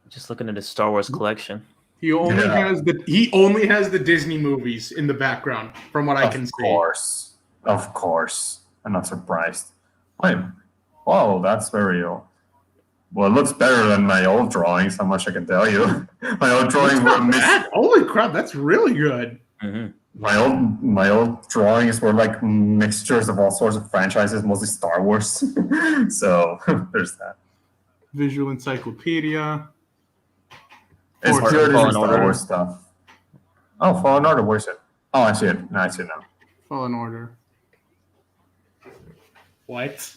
Just looking at his Star Wars collection. He only has the Disney movies in the background, from what I can see. Of course. I'm not surprised. Wait. Whoa, that's very old. Well, it looks better than my old drawings, how much I can tell you. My old drawings were holy crap, that's really good. Mm-hmm. My old drawings were like mixtures of all sorts of franchises, mostly Star Wars. So there's that. Visual Encyclopedia. It's pure Star Wars stuff. Oh, Fallen Order, where's it? Oh, I see it. No, I see it now. Fallen Order. What?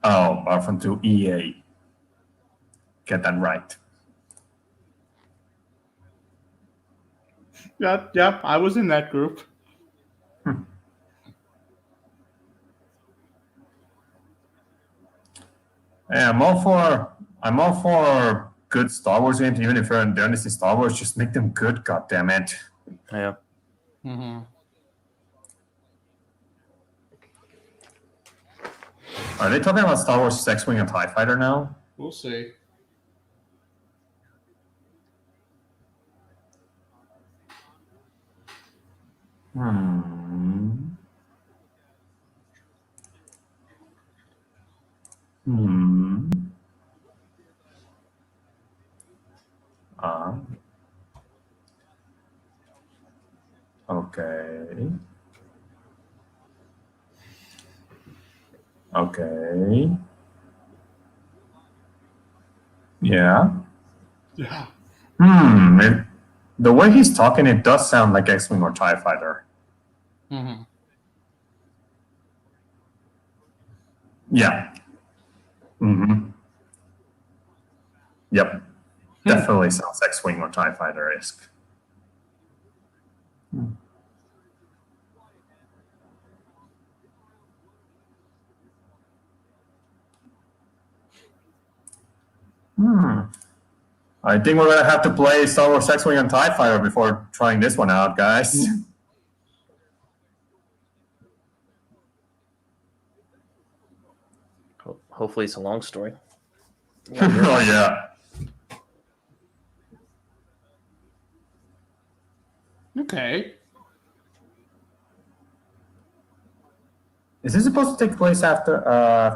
Oh, Battlefront 2 EA. Get that right. Yep, I was in that group. Yeah, I'm all for good Star Wars games, even if they're in Star Wars, just make them good, goddammit. Yeah. Mm-hmm. Are they talking about Star Wars X-Wing and TIE Fighter now? We'll see. Okay. Okay. Yeah. Yeah. The way he's talking, it does sound like X-Wing or TIE Fighter. Mm-hmm. Yeah. Mm-hmm. Yep. Definitely sounds X-Wing or TIE Fighter-esque. I think we're going to have to play Star Wars X-Wing and TIE Fighter before trying this one out, guys. Hopefully it's a long story. Oh, yeah. Okay. Is this supposed to take place after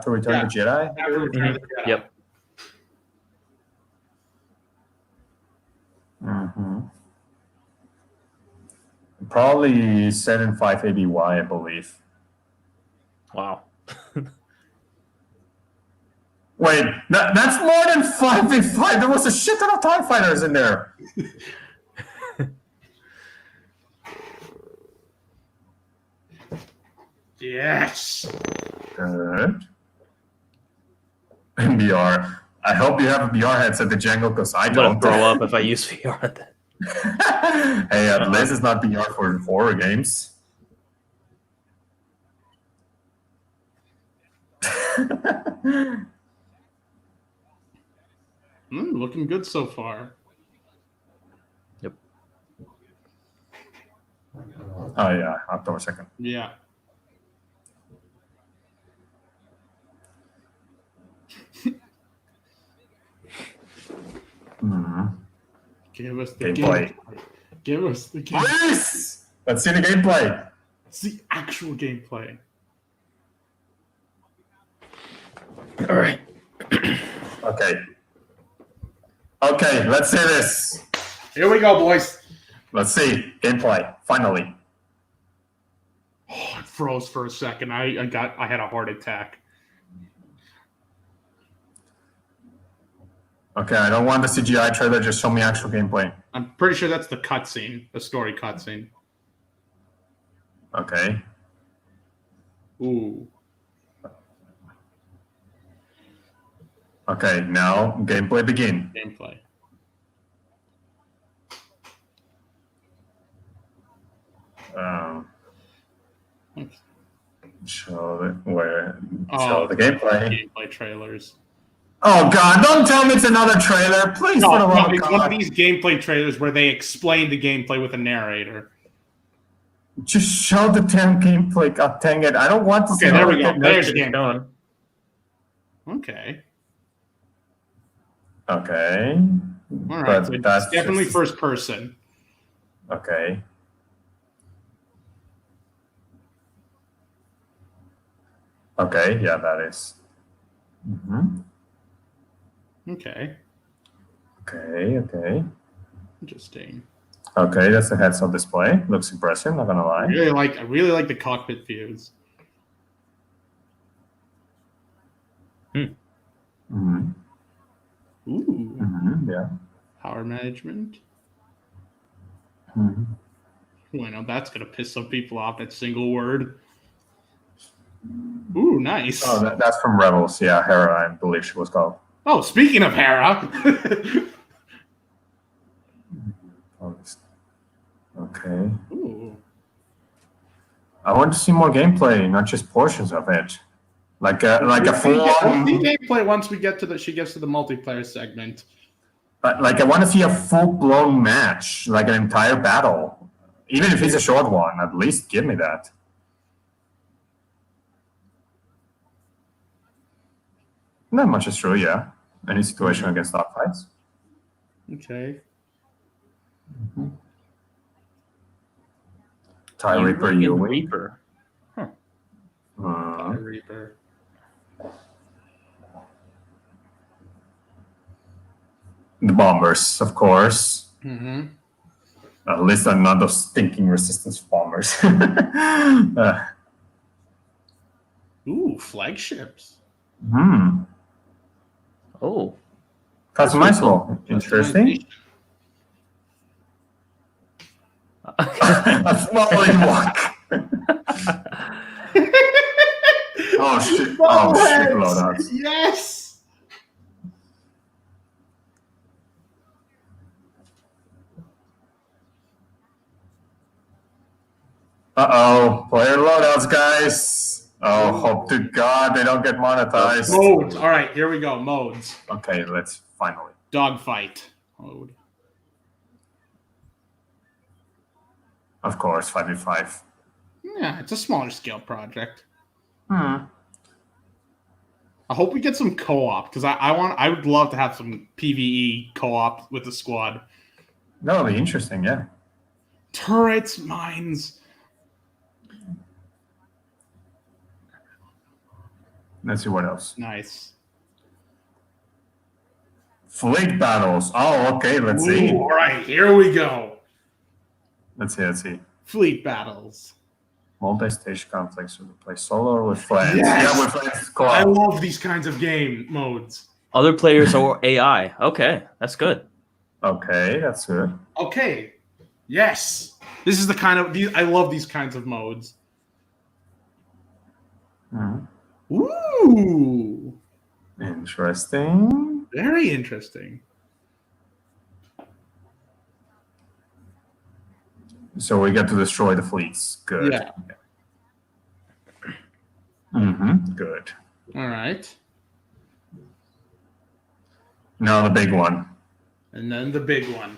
Return of the Jedi? Mm-hmm. Yep. Mm-hmm. Probably set in 5 ABY, I believe. Wow. Wait, that's more than 5v5. There was a shit ton of TIE fighters in there. Yes. Good. And VR. I hope you have a VR headset, the Django, because I I'm gonna don't. throw up if I use VR at that. Hey, at least it's not VR for horror games. Looking good so far. Yep. Oh yeah, October 2nd. Yeah. Give us the Gameplay. Give us the game. Please! Let's see the gameplay. It's the actual gameplay. All right. Okay. Okay, let's see this. Here we go, boys. Let's see. Gameplay. Finally. Oh, it froze for a second. I had a heart attack. Okay, I don't want the CGI trailer, just show me actual gameplay. I'm pretty sure that's the cutscene, the story cutscene. Okay. Ooh. Okay, now gameplay begin. Gameplay. Show the Oh, gameplay. Gameplay trailers. Oh God! Don't tell me it's another trailer, please. For the love of It's God. one of these gameplay trailers where they explain the gameplay with a narrator. Just show the damn gameplay. God dang it! I don't want to see. Okay, there we go. That There's shit the is game. going. Okay. Okay. All right. So that's it's definitely just- first person. Okay. Okay. Yeah, that is. Mm-hmm. Okay. Okay. Okay. Interesting. Okay, that's the heads-up display. Looks impressive. Not gonna lie. I really like the cockpit views. Mm-hmm. Ooh. Mm-hmm. Yeah. Power management. Mm-hmm. Well, I know that's gonna piss some people off. That single word. Ooh, nice. Oh, that's from Rebels. Yeah, Hera, I believe she was called. Oh, speaking of Hera. Okay. Ooh. I want to see more gameplay, not just portions of it. Like a full We'll on. see gameplay once she gets to the multiplayer segment. But like, I want to see a full-blown match, like an entire battle. Even if it's a short one, at least give me that. Not much is true, yeah. Any situation against top fights. Okay. Tie Reaper, you win. Reaper. Reaper. The Bombers, of course. Mm-hmm. At least I'm not those stinking resistance bombers. Ooh, flagships. Oh. Customizable. Interesting. A smaller walk. Oh shit! Oh shit! Loadouts. Yes. Uh-oh, player loadouts, guys. Oh, hope to God they don't get monetized. Modes. All right, here we go. Modes. Okay, let's finally. Dogfight mode. Of course, 5v5. Yeah, it's a smaller scale project. Hmm. I hope we get some co-op because I would love to have some PvE co-op with the squad. That'll be interesting, yeah. Turrets, mines. Let's see what else. Nice. Fleet battles. Oh, okay, let's see. All right, here we go. Let's see. Fleet battles. Multi-stage conflicts. We play solo or with friends. Yes! Yeah, with friends. I love these kinds of game modes. Other players or AI. Okay, that's good. Okay, that's good. Okay. Yes. This is the kind of I love these kinds of modes. Mhm. Ooh. Interesting. Very interesting. So we get to destroy the fleets. Good. Yeah. Good. All right. Now the big one. And then the big one.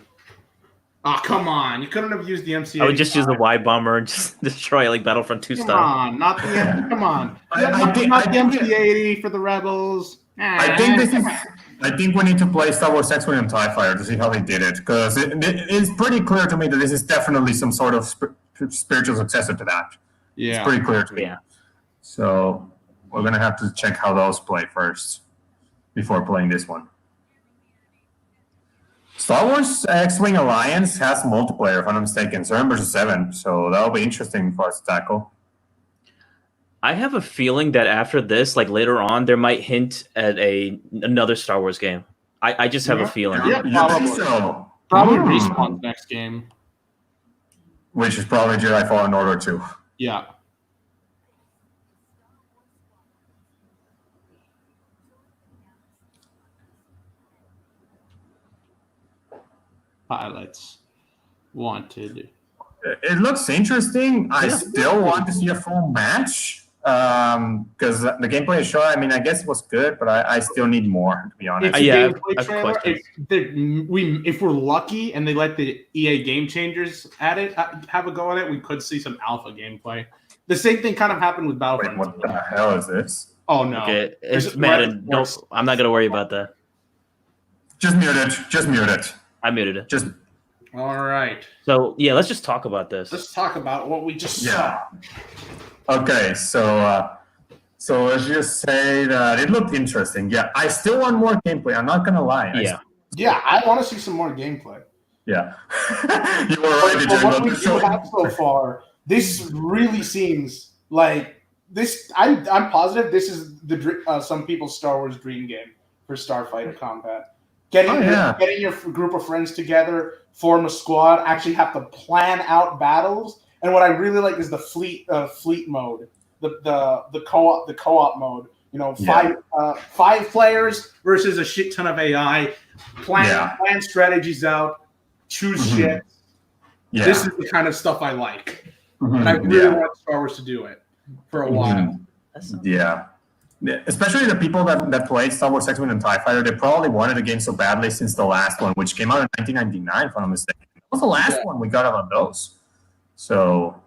Oh, come on. You couldn't have used the MC-85. I would just use the Y bomber and just destroy like Battlefront 2 Come stuff. on. Not the come on. I think the MC-80 for the Rebels. I think we need to play Star Wars X-Wing and TIE Fighter to see how they did it, because it's pretty clear to me that this is definitely some sort of spiritual successor to that. Yeah. It's pretty clear to me. Yeah. So we're going to have to check how those play first before playing this one. Star Wars X-Wing Alliance has multiplayer, if I'm not mistaken, 7 versus 7, so that'll be interesting for us to tackle. I have a feeling that after this, like later on, there might hint at another Star Wars game. I just have a feeling. Yeah, You think so? Probably Respawn's next game. Which is probably Jedi Fallen Order 2. Yeah. Highlights. Wanted. It looks interesting. I still want to see a full match because the gameplay is short. I mean, I guess it was good, but I still need more, to be honest. If we're lucky and they let the EA game changers at it have a go at it, we could see some alpha gameplay. The same thing kind of happened with Battlefront. Wait, what the hell is this? Oh no! Okay, it's Madden. No, I'm not gonna worry about that. Just mute it. Just mute it. I muted it. Just. All right. So yeah, let's just talk about this. Let's talk about what we just saw. Okay, so let's just say that it looked interesting. Yeah, I still want more gameplay. I'm not gonna lie. I want to see some more gameplay. Yeah, you were right. What we do have so far, this really seems like this. I'm positive this is some people's Star Wars dream game for Starfighter combat. Getting your group of friends together, form a squad, actually have to plan out battles. And what I really like is the fleet mode, the co-op mode. You know, five players versus a shit ton of AI. Plan strategies out, choose shit. Yeah. This is the kind of stuff I like, and I really want Star Wars to do it for a while. Yeah. especially the people that played Star Wars X-Wing and TIE Fighter, they probably wanted the game so badly since the last one, which came out in 1999, if I'm not mistaken. That was the last one we got out of those. So,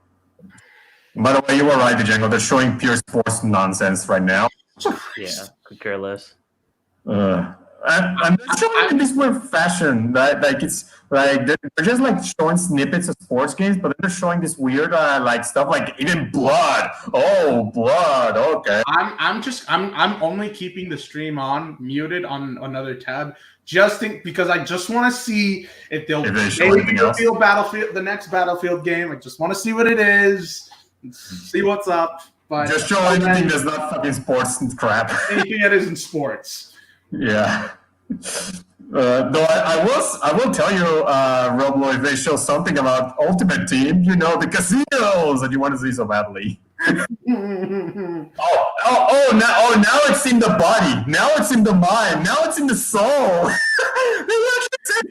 by the way, you were right, Django. They're showing pure sports nonsense right now. Yeah, could care less. And they're showing in this weird fashion that like it's like they're just like showing snippets of sports games, but then they're showing this weird like stuff like even blood. Oh, blood. Okay. I'm only keeping the stream on muted on another tab because I just want to see if they'll reveal Battlefield, the next Battlefield game. I just want to see what it is, see what's up. But just show anything that's not fucking sports and crap. Anything that isn't sports. Yeah. Though I will tell you, Roblo, if they show something about Ultimate Team, the casinos that you want to see so badly. Now it's in the body. Now it's in the mind. Now it's in the soul.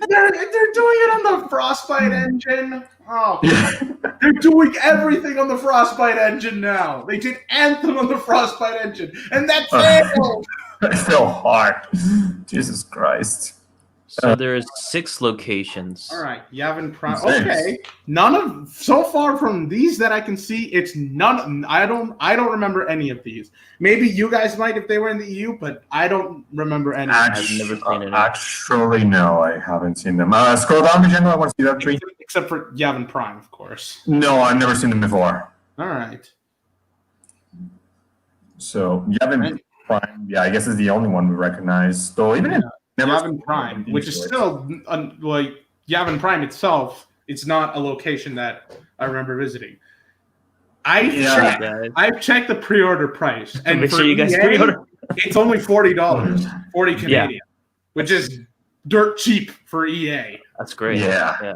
They're doing it on the Frostbite engine. Oh, they're doing everything on the Frostbite engine now. They did Anthem on the Frostbite engine, and that failed. It's so hard. Jesus Christ. So there's 6 locations. All right, Yavin Prime. Okay, so far from these that I can see, it's none. I don't remember any of these. Maybe you guys might if they were in the EU, but I don't remember any. I've never seen it. Actually, no, I haven't seen them. Scroll down, Django. I want to see that tree. Except for Yavin Prime, of course. No, I've never seen them before. All right. So Yavin Prime, yeah, I guess is the only one we recognize. Though even Yavin Prime, which is still like Yavin Prime itself, it's not a location that I remember visiting. I've checked the pre-order price, and make for sure you guys EA, pre-order. It's only $40, 40 Canadian, which is dirt cheap for EA. That's great. Yeah.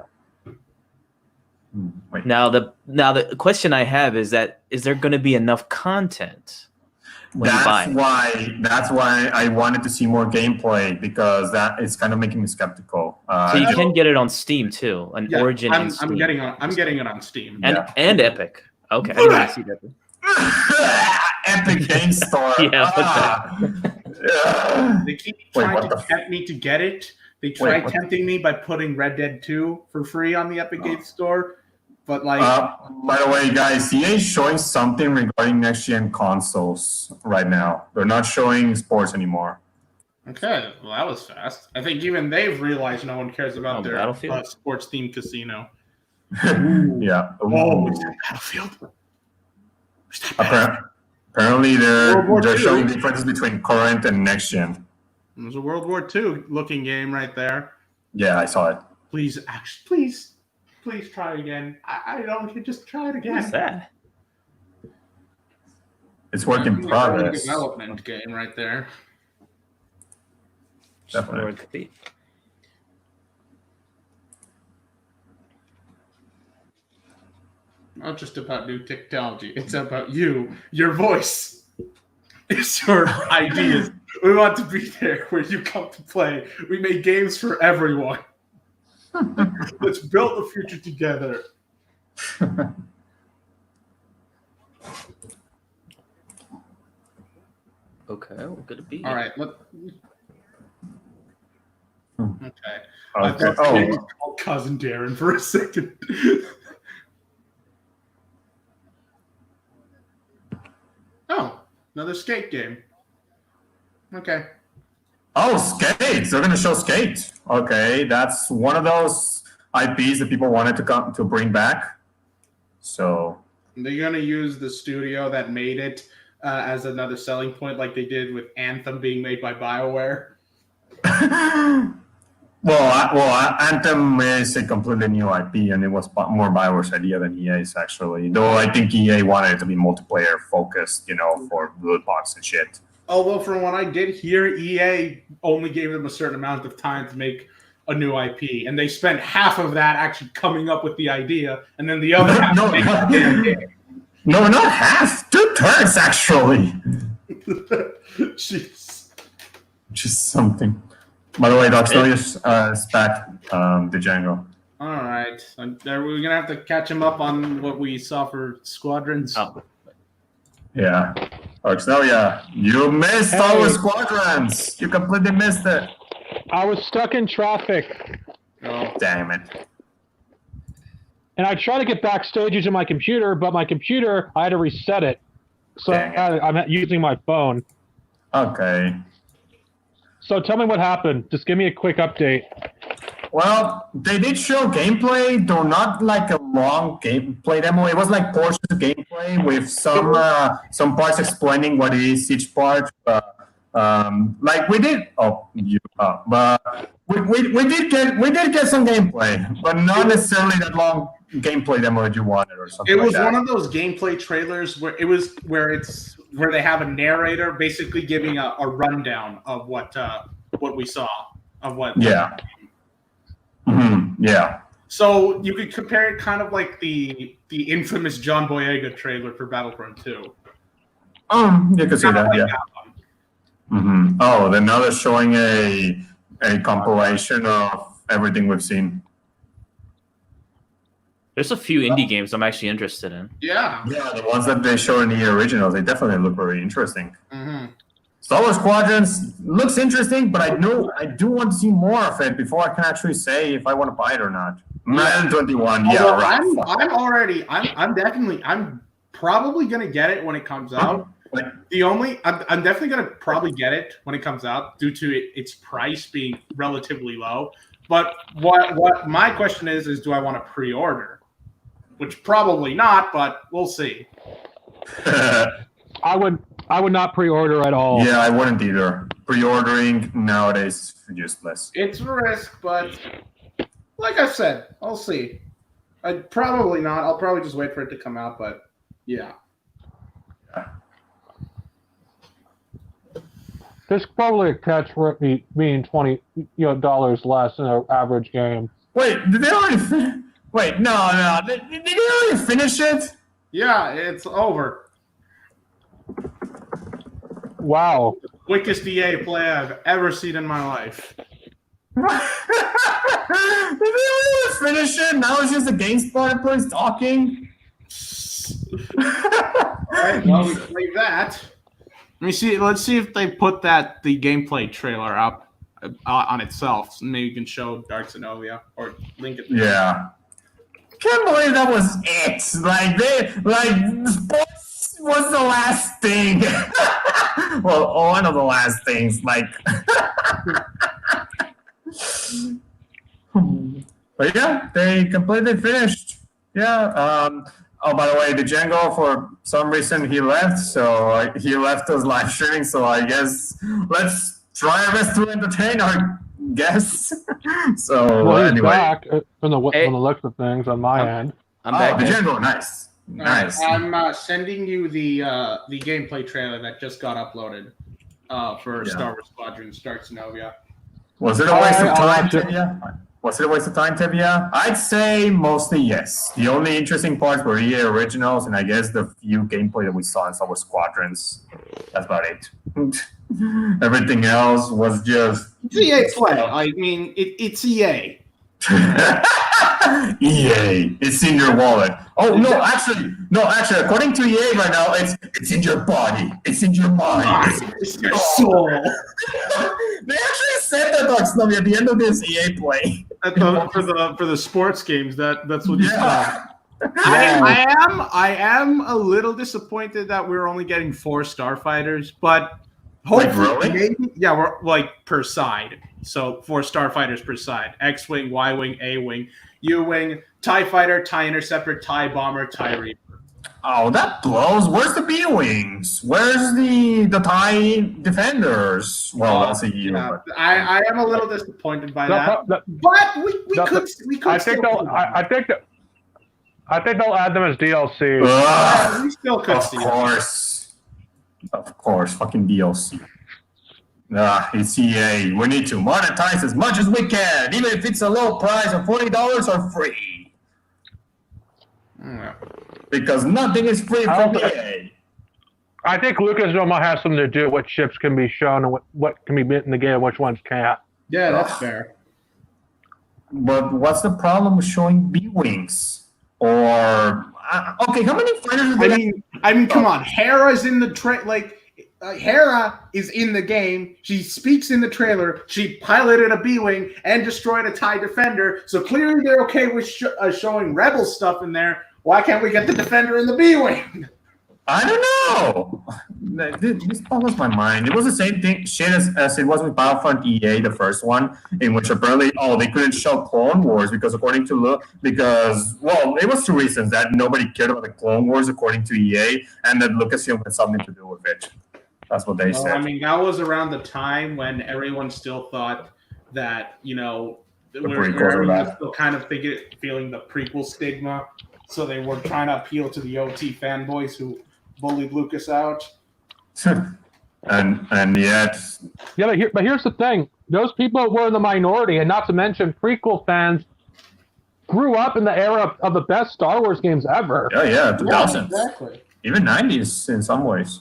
Wait. Now the question I have is there going to be enough content? That's why I wanted to see more gameplay, because that is kind of making me skeptical. So you can get it on Steam too, Origin and Steam. I'm getting it on Steam and Epic. Okay, I didn't see that. Epic Game Store. They keep trying to tempt me to get it. They tried tempting me by putting Red Dead 2 for free on the Epic Game Store. But by the way, guys, EA is showing something regarding next-gen consoles right now. They're not showing sports anymore. Okay, well, that was fast. I think even they've realized no one cares about their sports-themed casino. Yeah. Oh, is that Battlefield? Apparently, they're showing differences between current and next-gen. There's a World War II looking game right there. Yeah, I saw it. Please try again. I don't. Just try it again. What's that? It's work in progress. Development game right there. Definitely. Not just about new technology. It's about you. Your voice. It's your ideas. We want to be there where you come to play. We make games for everyone. Let's build the future together. Okay, what could it be? All right. Okay. I thought I called Cousin Darren for a second. Oh, another skate game. Okay. Oh, Skate! They're going to show Skate. Okay, that's one of those IPs that people wanted to bring back. So they're going to use the studio that made it as another selling point, like they did with Anthem being made by BioWare. Well, Anthem is a completely new IP, and it was more BioWare's idea than EA's, actually. Though I think EA wanted it to be multiplayer focused, for loot box and shit. Although from what I did hear, EA only gave them a certain amount of time to make a new IP, and they spent half of that actually coming up with the idea, and then the other half No, not half. 2/3, actually. Jeez. Just something. By the way, Darksonovia is back, the Django. All right. We're going to have to catch him up on what we saw for Squadrons. Oh. Yeah. Darksonovia, you missed our Squadrons. You completely missed it. I was stuck in traffic. Oh, damn it. And I tried to get backstage using my computer, but my computer, I had to reset it. So I'm using my phone. Okay. So tell me what happened. Just give me a quick update. Well, they did show gameplay, though not like a long gameplay demo. It was like portions of gameplay with some parts explaining what it is each part. Like we did. But we did get some gameplay, but not necessarily that long gameplay demo that you wanted or something. It was like that. one of those gameplay trailers where where they have a narrator basically giving a rundown of what we saw of what. Yeah. Mm-hmm. Yeah. So you could compare it kind of like the infamous John Boyega trailer for Battlefront 2. You can see that. Yeah. Mm-hmm. Oh, then now they're showing a compilation of everything we've seen. There's a few indie games I'm actually interested in. Yeah. Yeah, the ones that they show in the originals, they definitely look very interesting. Mm-hmm. Star Wars Squadrons looks interesting, but I do want to see more of it before I can actually say if I want to buy it or not. Madden 21, yeah, right. I'm probably gonna get it when it comes out. I'm definitely gonna probably get it when it comes out due to its price being relatively low. But what my question is do I want to pre-order? Which probably not, but we'll see. I would not pre-order at all. Yeah, I wouldn't either. Pre-ordering nowadays is useless. It's a risk, but like I said, I'll see. I'd probably not. I'll probably just wait for it to come out, but yeah. There's probably a catch for it being $20 less than an average game. Wait, did they already? Wait, no. Did they already finish it? Yeah, it's over. Wow. Quickest EA play I've ever seen in my life. Did they already finish it? Now it's just a GameSpot employees talking. Alright, well, we play that. Let me see. Let's see if they put the gameplay trailer up on itself. So maybe you can show Darksonovia or link it. Yeah. Can't believe that was it. Sports was the last thing. Well, one of the last things. But yeah, they completely finished. Yeah. Oh, by the way, the Django, for some reason, he left. So he left us live streaming. So I guess let's try our best to entertain our guests. So he's anyway. back from the looks of things on my end. I'm back. The Django, nice. Nice. I'm sending you the gameplay trailer that just got uploaded for Star Wars Squadrons Darksonovia. Was it a waste of time, Tibia? Was it a waste of time, Tibia? I'd say mostly yes. The only interesting parts were EA Originals, and I guess the few gameplay that we saw in Star Wars Squadrons. That's about it. Everything else was just... It's EA play. I mean, it's EA. EA, it's in your wallet. Oh no, actually, according to EA right now, it's in your body, it's in your mind, it's your soul. They actually said that Darksonovia at the end of this EA play. For the sports games, that's what you said. I am a little disappointed that we're only getting 4 starfighters, but hopefully, maybe, yeah, we're like per side. So 4 starfighters per side: X-wing, Y-wing, A-wing, U-wing, TIE fighter, TIE interceptor, TIE bomber, TIE reaper. Oh, that blows. Where's the B-wings? Where's the TIE defenders? Well, that's a U. Yeah, I am a little disappointed by that. But we could. I think they'll add them as DLC. Yeah, we still could see Of course, fucking DLC. It's EA. We need to monetize as much as we can, even if it's a low price of $40 or free. Yeah. Because nothing is free from EA. I think Lucasfilm might have something to do with what ships can be shown and what can be bit in the game and which ones can't. Yeah, that's fair. But what's the problem with showing B-wings? Or okay, how many fighters? I mean, come on. Hera's in the Hera is in the game. She speaks in the trailer. She piloted a B-wing and destroyed a TIE Defender. So clearly they're okay with showing Rebel stuff in there. Why can't we get the Defender in the B-wing? I don't know. This boggles my mind. It was the same thing shit as it was with Battlefront EA, the first one, in which apparently they couldn't show Clone Wars because it was two reasons: that nobody cared about the Clone Wars according to EA, and that Lucasfilm had something to do with it. That's what they said. I mean, that was around the time when everyone still thought that, everyone was still kind of feeling the prequel stigma. So they were trying to appeal to the OT fanboys who bullied Lucas out. and yet... Yeah, but here's the thing. Those people were in the minority, and not to mention prequel fans grew up in the era of the best Star Wars games ever. Yeah, 2000s. Yeah, exactly. Even 90s in some ways.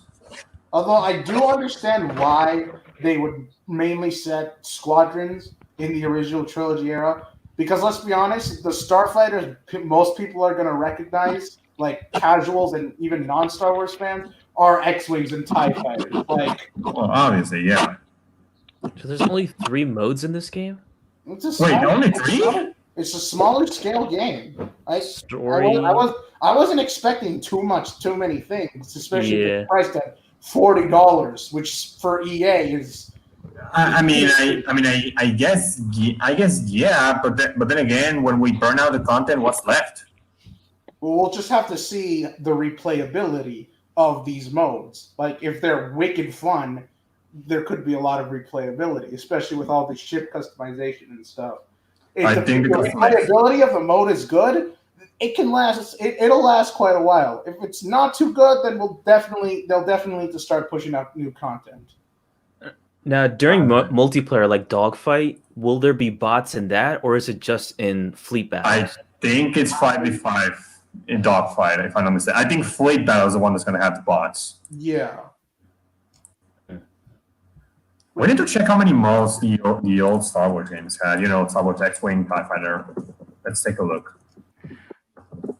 Although I do understand why they would mainly set Squadrons in the original trilogy era. Because let's be honest, the starfighters most people are going to recognize, like casuals and even non-Star Wars fans, are X-Wings and TIE fighters. Well, obviously, yeah. So there's only 3 modes in this game? Only 3? It's a smaller scale game. I wasn't expecting too many things, especially if it's priced at $40, which for EA is. I guess yeah, but then again, when we burn out the content, what's left? Well, we'll just have to see the replayability of these modes. Like, if they're wicked fun, there could be a lot of replayability, especially with all the ship customization and stuff. If the replayability of the mode is good, it can last. It'll last quite a while. If it's not too good, then they'll definitely need to start pushing out new content. Now, during multiplayer like Dogfight, will there be bots in that, or is it just in Fleet Battles? I think it's 5v5 in Dogfight, if I'm not mistaken. I think Fleet Battle is the one that's going to have the bots. Yeah. We need to check how many modes the old Star Wars games had. Star Wars X-Wing, TIE Fighter. Let's take a look.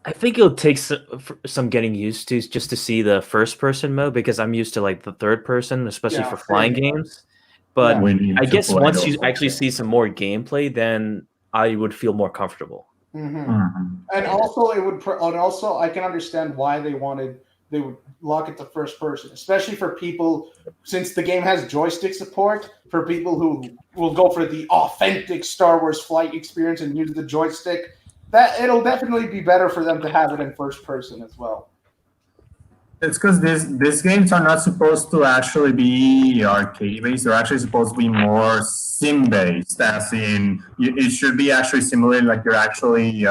I think it'll take some getting used to just to see the first-person mode, because I'm used to like the third-person, especially for flying games. But I guess once you actually see some more gameplay, then I would feel more comfortable. Mm-hmm. Mm-hmm. And also, I can understand why they would lock it to first person, especially for people, since the game has joystick support, for people who will go for the authentic Star Wars flight experience and use the joystick. That it'll definitely be better for them to have it in first person as well. It's because these games are not supposed to actually be arcade based. They're actually supposed to be more sim based. As in, it should be actually simulated like you're actually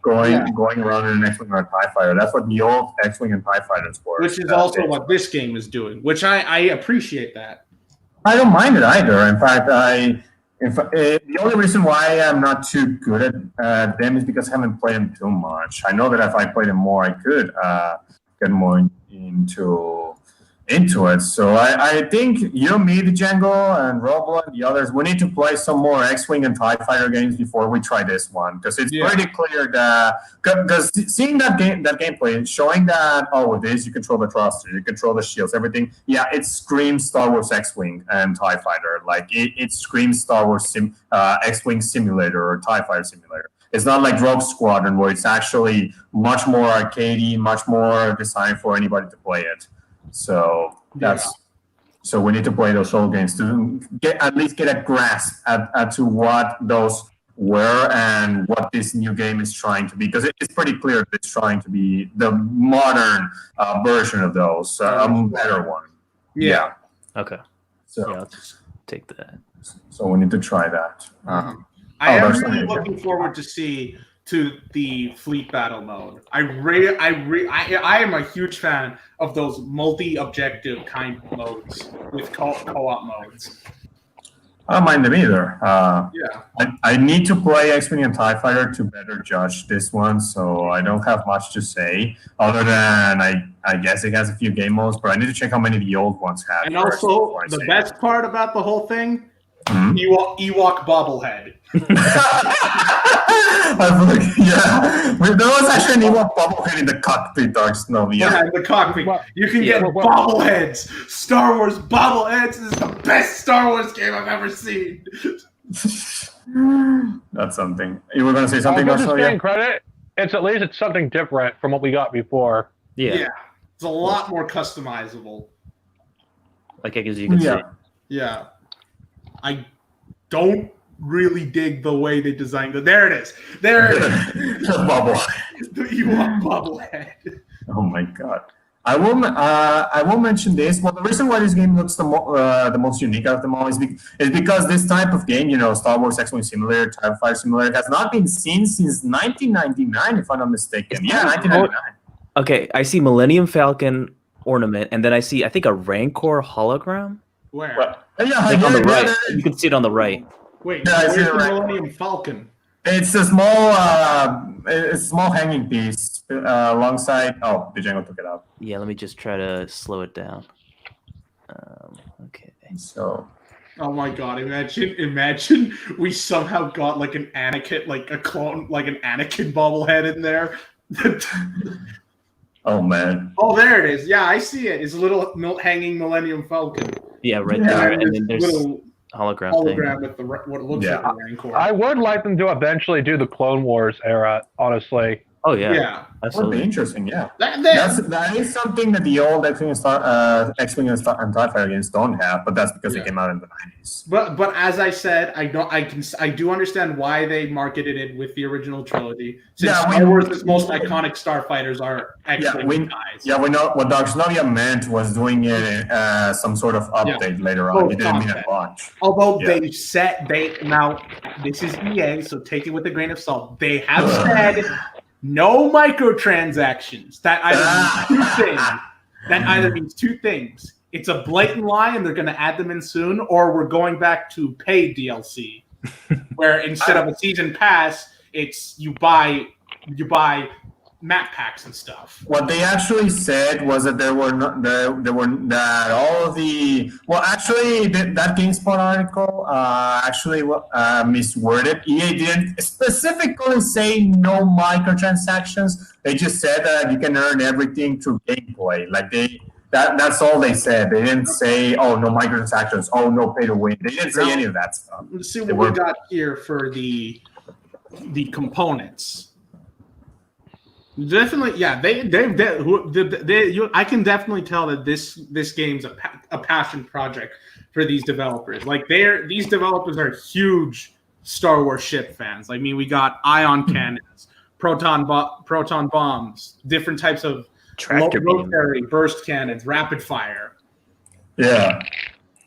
going around in an X-Wing or a TIE Fighter. That's what the old X-Wing and TIE Fighters were. Which is also what this game is doing. Which I appreciate that. I don't mind it either. In fact, the only reason why I'm not too good at them is because I haven't played them too much. I know that if I played them more, I could get more into it. So I think you, me, the Django, and Roblo, and the others, we need to play some more X-Wing and TIE Fighter games before we try this one, because it's pretty clear that because seeing that gameplay, showing that with this you control the thrusters, you control the shields, everything. Yeah, it screams Star Wars X-Wing and TIE Fighter. Like it screams Star Wars X-Wing simulator or TIE Fighter simulator. It's not like Rogue Squadron where it's actually much more arcadey, much more designed for anybody to play it. So so we need to play those old games to at least get a grasp to what those were and what this new game is trying to be, because it's pretty clear that it's trying to be the modern version of those, a better one. Yeah. Okay. So I'll just take that. So we need to try that. I am really looking forward to see the fleet battle mode. I am a huge fan of those multi-objective kind of modes with co-op modes. I don't mind them either. I need to play X-Wing and TIE Fighter to better judge this one, so I don't have much to say other than I guess it has a few game modes, but I need to check how many the old ones have. And also, the best part about the whole thing, Ewok bobblehead. There was actually an Ewok bobblehead in the cockpit, Darksonovia. Yeah, in the cockpit. You can get bobbleheads. Star Wars bobbleheads. This is the best Star Wars game I've ever seen. That's something. You were going to say something, I'll give Darksonovia? this credit. It's something different from what we got before. Yeah. It's a lot more customizable. Like, as you can see. Yeah. I don't really dig the way they designed it. There it is. There it is. The bubble. The Ewok bobblehead. Oh my god. I will mention this. Well, the reason why this game looks the most unique out of them all is because this type of game, Star Wars X-Wing Simulator, TIE Fighter Simulator, has not been seen since 1999, if I'm not mistaken. Yeah, 1999. Okay, I see Millennium Falcon ornament, and then I see, I think, a Rancor hologram. Where? Well, on the right. You can see it on the right. Wait, I see where's it the right. Millennium Falcon? It's a small hanging piece alongside. Oh, the Django took it out. Yeah, let me just try to slow it down. Okay. So. Oh my god! Imagine we somehow got like an Anakin, like a clone, like an Anakin bobblehead in there. Oh man! Oh, there it is. Yeah, I see it. It's a little hanging Millennium Falcon. Yeah, right there. And then there's little hologram with what looks like a Rancor. I would like them to eventually do the Clone Wars era, honestly. Oh yeah, Yeah. That would be interesting. Yeah, That that is something that the old X-Wing and TIE Fighter games don't have, but that's because they came out in the 90s. But as I said, I do understand why they marketed it with the original trilogy. Since Star Wars' most iconic starfighters are X-Wing ties. Yeah, we know what Darksonovia meant was doing it in some sort of update later on. It didn't mean at launch. Although they said now this is EA, so take it with a grain of salt. They have said no microtransactions. That either means two things. It's a blatant lie, and they're going to add them in soon, or we're going back to paid DLC, where instead of a season pass, it's you buy map packs and stuff. What they actually said was that that all of the that GameSpot article actually misworded. EA didn't specifically say no microtransactions. They just said that you can earn everything through gameplay. Like that's all they said. They didn't say, oh, no microtransactions, oh, no pay to win. They didn't say any of that stuff. Let's see what we got here for the components. Definitely, yeah. I can definitely tell that this game's a passion project for these developers. Like these developers are huge Star Wars ship fans. I mean, we got ion cannons, proton bombs, different types of rotary burst cannons, rapid fire. Yeah.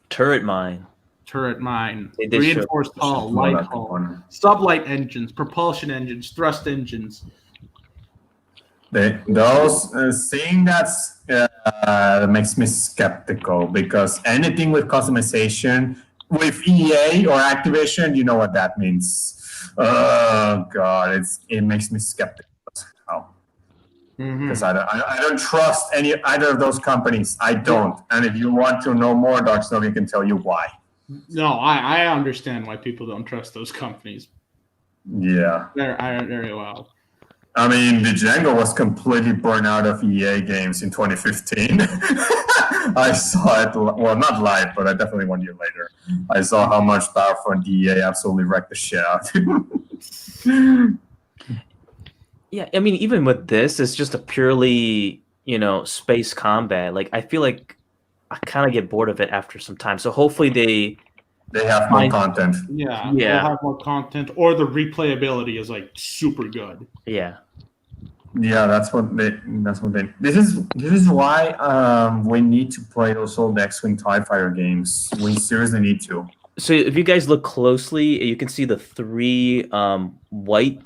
Turret mine, reinforced hull, light hull, sublight engines, propulsion engines, thrust engines. Seeing that makes me skeptical, because anything with customization with EA or Activision, you know what that means. Oh god, it makes me skeptical somehow. Because I don't trust either of those companies. I don't. And if you want to know more, Darksonovia can tell you why. No, I understand why people don't trust those companies. Yeah. Very well. I mean, the Django was completely burned out of EA games in 2015. I saw it, well, not live, but I definitely 1 year later. I saw how much Battlefront EA absolutely wrecked the shit out. Yeah, I mean, even with this, it's just a purely, space combat. Like, I feel like I kind of get bored of it after some time. So hopefully they have more content. Yeah, they'll have more content, or the replayability is like super good. Yeah. Yeah, that's what they. This is why we need to play those old X-Wing TIE Fighter games. We seriously need to. So if you guys look closely, you can see the three white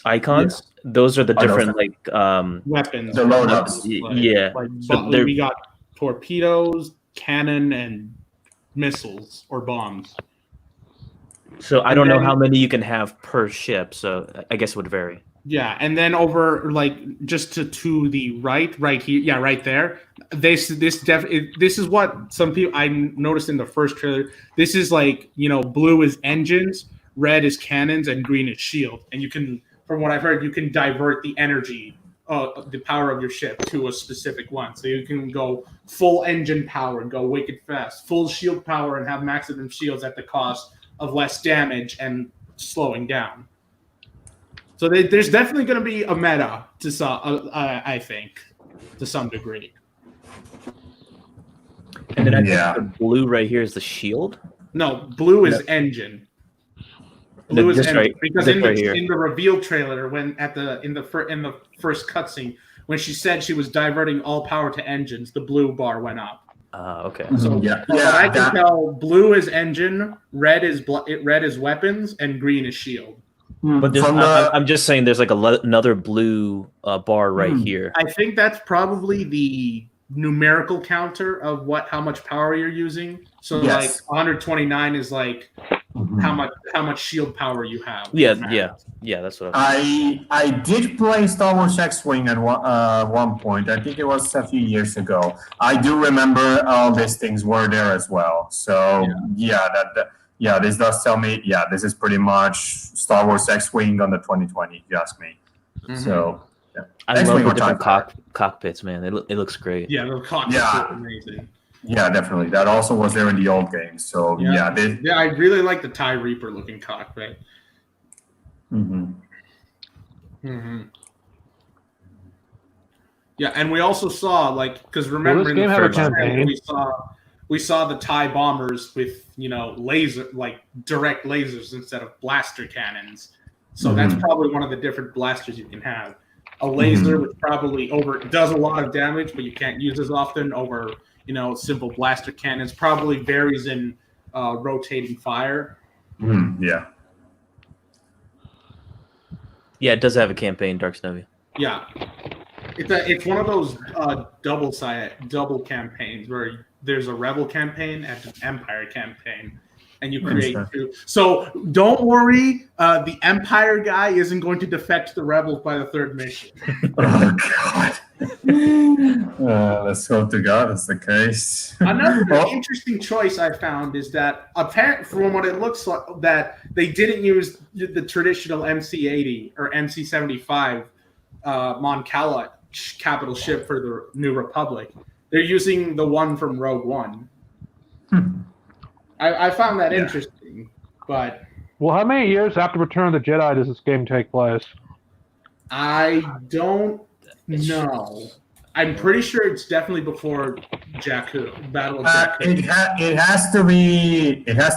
icons. Yeah. Those are the different weapons. The loadouts. We got torpedoes, cannon, and missiles or bombs. So I don't know how many you can have per ship. So I guess it would vary. Yeah, and then over just to the right here, yeah, right there. This is what some people I noticed in the first trailer. This is blue is engines, red is cannons, and green is shield. And you can, from what I've heard, you can divert the energy, the power of your ship to a specific one. So you can go full engine power and go wicked fast, full shield power and have maximum shields at the cost of less damage and slowing down. So there's definitely going to be a meta to some, I think, to some degree. And then I think the blue right here is the shield. No, blue is engine. Blue is engine right, because in the reveal trailer, when in the first cutscene, when she said she was diverting all power to engines, the blue bar went up. Okay. So I can tell, blue is engine, red is weapons, and green is shield. But I'm just saying, there's like another blue bar right here. I think that's probably the numerical counter of how much power you're using. So like 129 is like how much shield power you have. Yeah, that's what I did play Star Wars X-Wing at one point. I think it was a few years ago. I do remember all these things were there as well. So this does tell me, this is pretty much Star Wars X-Wing on the 2020, if you ask me. So I love the different cockpits, man. It looks great. Yeah, the cockpits are amazing. Yeah, definitely. That also was there in the old games. So I really like the TIE Reaper looking cockpit. Yeah, and we also saw because remember in the first trailer we saw the TIE bombers with laser direct lasers instead of blaster cannons. So that's probably one of the different blasters you can have. A laser which probably does a lot of damage, but you can't use as often over simple blaster cannons. Probably varies in rotating fire. Yeah, it does have a campaign, Darksonovia. Yeah, it's one of those double campaigns where there's a rebel campaign and an empire campaign, and you create two. So don't worry, the empire guy isn't going to defect the rebels by the third mission. Oh God. Let's hope to God it's the case. Another interesting choice I found is that apparently, from what it looks like, that they didn't use the traditional MC-80 or MC-75 Mon Cala capital ship for the New Republic. They're using the one from Rogue One. I found that interesting, but how many years after Return of the Jedi does this game take place? I don't know. I'm pretty sure it's definitely before Jakku, Battle of Jakku. It has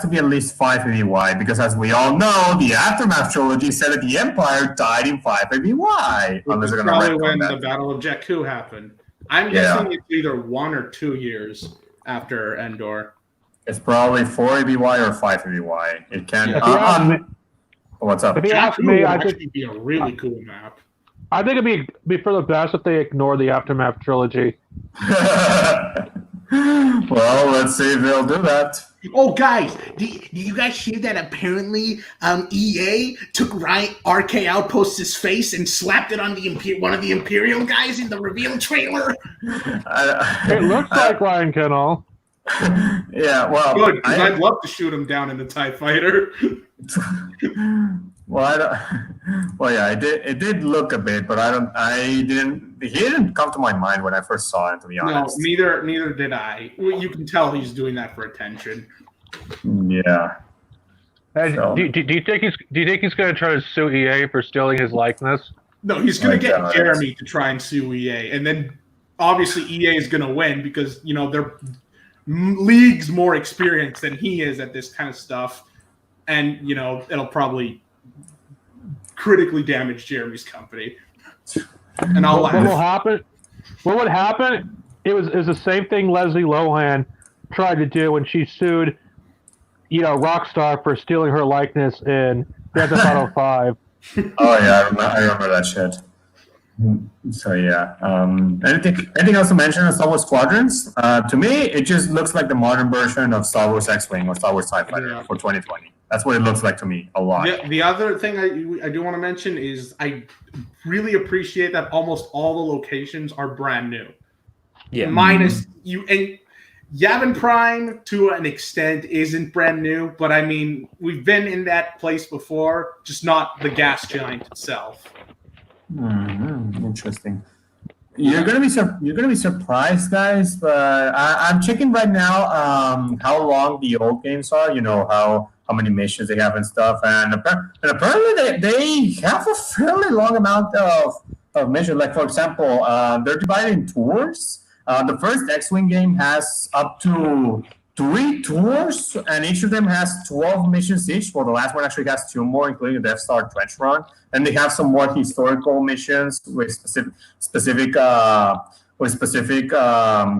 to be at least 5 ABY because, as we all know, the Aftermath trilogy said that the Empire died in 5 ABY. Unless they're probably when the Battle of Jakku happened. I'm guessing it's either 1 or 2 years after Endor. It's probably 4 ABY or 5 ABY. It can. What's up? If you ask me, I think it'd be a really cool map. I think it'd be for the best if they ignore the Aftermath trilogy. Well, let's see if they'll do that. Oh, guys, did you guys hear that apparently EA took RK Outpost's face and slapped it on one of the Imperial guys in the reveal trailer? It looks like Ryan Kennel. Yeah, well... Good, because I'd love to shoot him down in the TIE Fighter. It did look a bit, but he didn't come to my mind when I first saw it, to be honest. No, neither did I. You can tell he's doing that for attention. Yeah. Hey, do you think he's going to try to sue EA for stealing his likeness? No, he's going to get Jeremy to try and sue EA, and then obviously EA is going to win because they're leagues more experienced than he is at this kind of stuff, and it'll probably critically damage Jeremy's company. And what will happen? What would happen? It was the same thing Leslie Lohan tried to do when she sued, Rockstar for stealing her likeness in Grand Theft Auto 5. Oh yeah, I remember that shit. So yeah, anything else to mention on Star Wars Squadrons? To me, it just looks like the modern version of Star Wars X-Wing or Star Wars TIE Fighter for 2020. That's what it looks like to me a lot. The other thing I do want to mention is I really appreciate that almost all the locations are brand new. Yeah. Minus you, and Yavin Prime, to an extent, isn't brand new, but I mean, we've been in that place before, just not the gas giant itself. Interesting. You're gonna be surprised, guys. But I'm checking right now how long the old games are. You know how many missions they have and stuff. And apparently they have a fairly long amount of missions. Like for example, they're divided in tours. The first X-Wing game has up to 3 tours, and each of them has 12 missions each. Well, the last one actually has 2 more, including the Death Star Trench Run. And they have some more historical missions with specific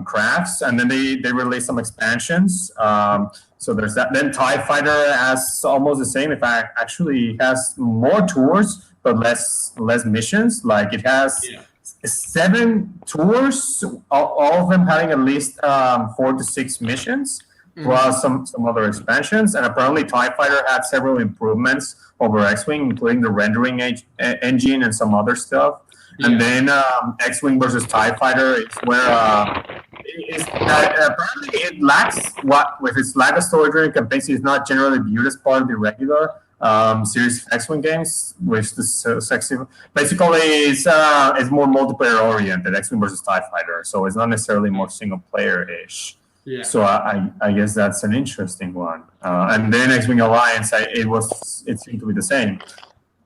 crafts, and then they release some expansions. So there's that. Then TIE Fighter has almost the same. In fact, actually has more tours but less missions. Like it has 7 tours, all of them having at least 4 to 6 missions. Plus some other expansions, and apparently TIE Fighter had several improvements over X-Wing, including the rendering engine and some other stuff. And then X-Wing versus TIE Fighter is where apparently it lacks with its lack of story-driven campaigns. It's not generally viewed as part of the regular series of X-Wing games, which is basically is more multiplayer oriented. X-Wing versus TIE Fighter, so it's not necessarily more single player-ish. Yeah. So I guess that's an interesting one. And then X-Wing Alliance, it seemed to be the same.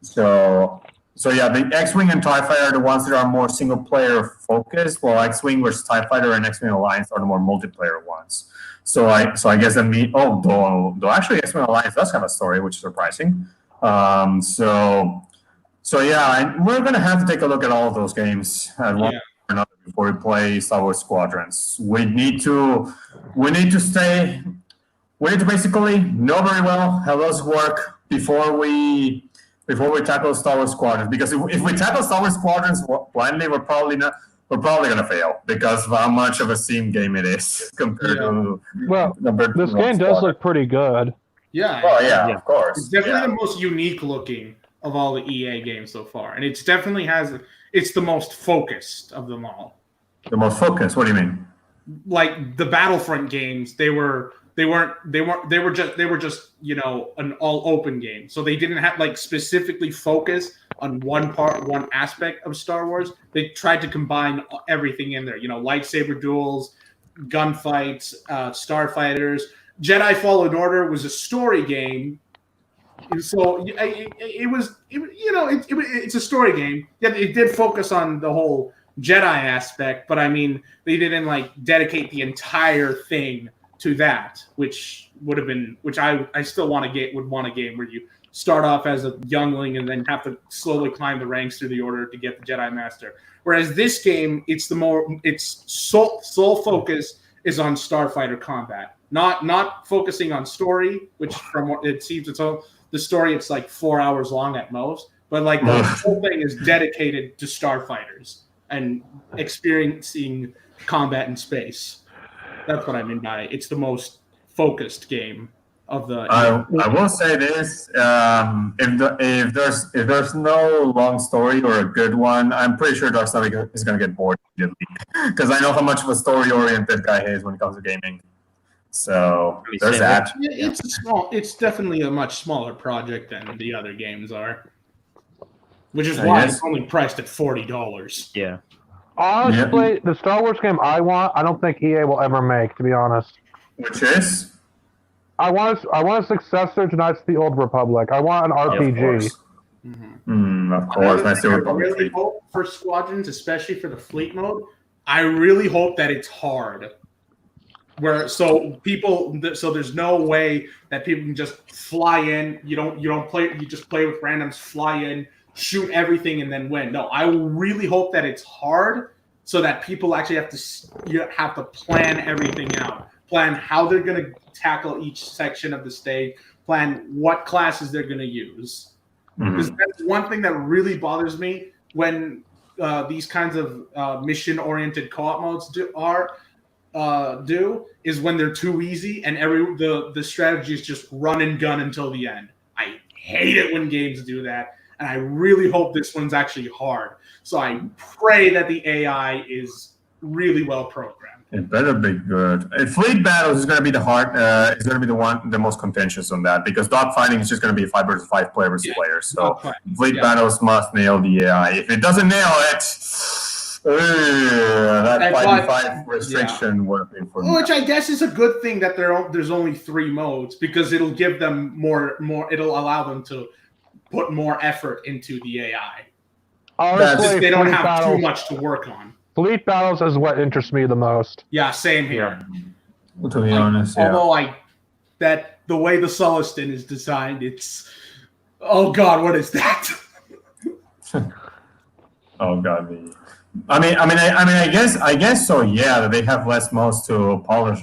So yeah, the X-Wing and TIE Fighter are the ones that are more single player focused, while X-Wing versus TIE Fighter and X-Wing Alliance are the more multiplayer ones. So I guess though actually X-Wing Alliance does have a story, which is surprising. So yeah, we're gonna have to take a look at all of those games at one another before we play Star Wars Squadrons. We need to basically know very well how those work before we tackle Star Wars Squadrons. Because if we tackle Star Wars Squadrons blindly, we're probably gonna fail because of how much of a sim game it is compared to. Well, this game does look pretty good. Yeah. Well, yeah, of course. It's definitely the most unique looking of all the EA games so far, and it's definitely it's the most focused of them all. The most focused? What do you mean? Like the Battlefront games, they were just an all open game. So they didn't have like specifically focus on one aspect of Star Wars. They tried to combine everything in there. Lightsaber duels, gunfights, starfighters. Jedi Fallen Order was a story game. So it's a story game. Yeah, it did focus on the whole Jedi aspect, but I mean, they didn't dedicate the entire thing to that, which I still want a game where you start off as a youngling and then have to slowly climb the ranks through the order to get the Jedi Master. Whereas this game, its sole focus is on starfighter combat, not focusing on story, which from what it seems the story it's like 4 hours long at most, but the whole thing is dedicated to starfighters and experiencing combat in space. That's what I mean by it's the most focused game of the. I will say this: if there's no long story or a good one, I'm pretty sure Darksonovia is going to get bored immediately because I know how much of a story-oriented guy he is when it comes to gaming. So there's that. It's definitely a much smaller project than the other games are, which is why it's only priced at $40. Yeah. Honestly, the Star Wars game I don't think EA will ever make, to be honest. Which is? I want a successor to Knights of the Old Republic. I want an RPG. Of course. I really hope for Squadrons, especially for the fleet mode, I really hope that it's hard. So there's no way that people can just fly in. You don't play. You just play with randoms, fly in, shoot everything, and then win. No, I really hope that it's hard, so that people actually have to plan everything out. Plan how they're going to tackle each section of the stage. Plan what classes they're going to use. Because that's one thing that really bothers me when these kinds of mission-oriented co-op modes is when they're too easy and the strategy is just run and gun until the end. I hate it when games do that, and I really hope this one's actually hard. So I pray that the AI is really well programmed. It better be good. Fleet battles is going to be the most contentious on that, because dogfighting is just going to be 5 versus 5, player versus player. So fleet battles must nail the AI. If it doesn't nail it, that 5v5 restriction working for me. Which I guess is a good thing that there's only 3 modes, because it'll give them more. It'll allow them to put more effort into the AI. Honestly, they don't have too much to work on. Fleet battles is what interests me the most. Yeah, same here. Well, to be honest, although the way the Sullustan is designed, it's god, what is that? Oh god, I guess so. Yeah, that they have less modes to polish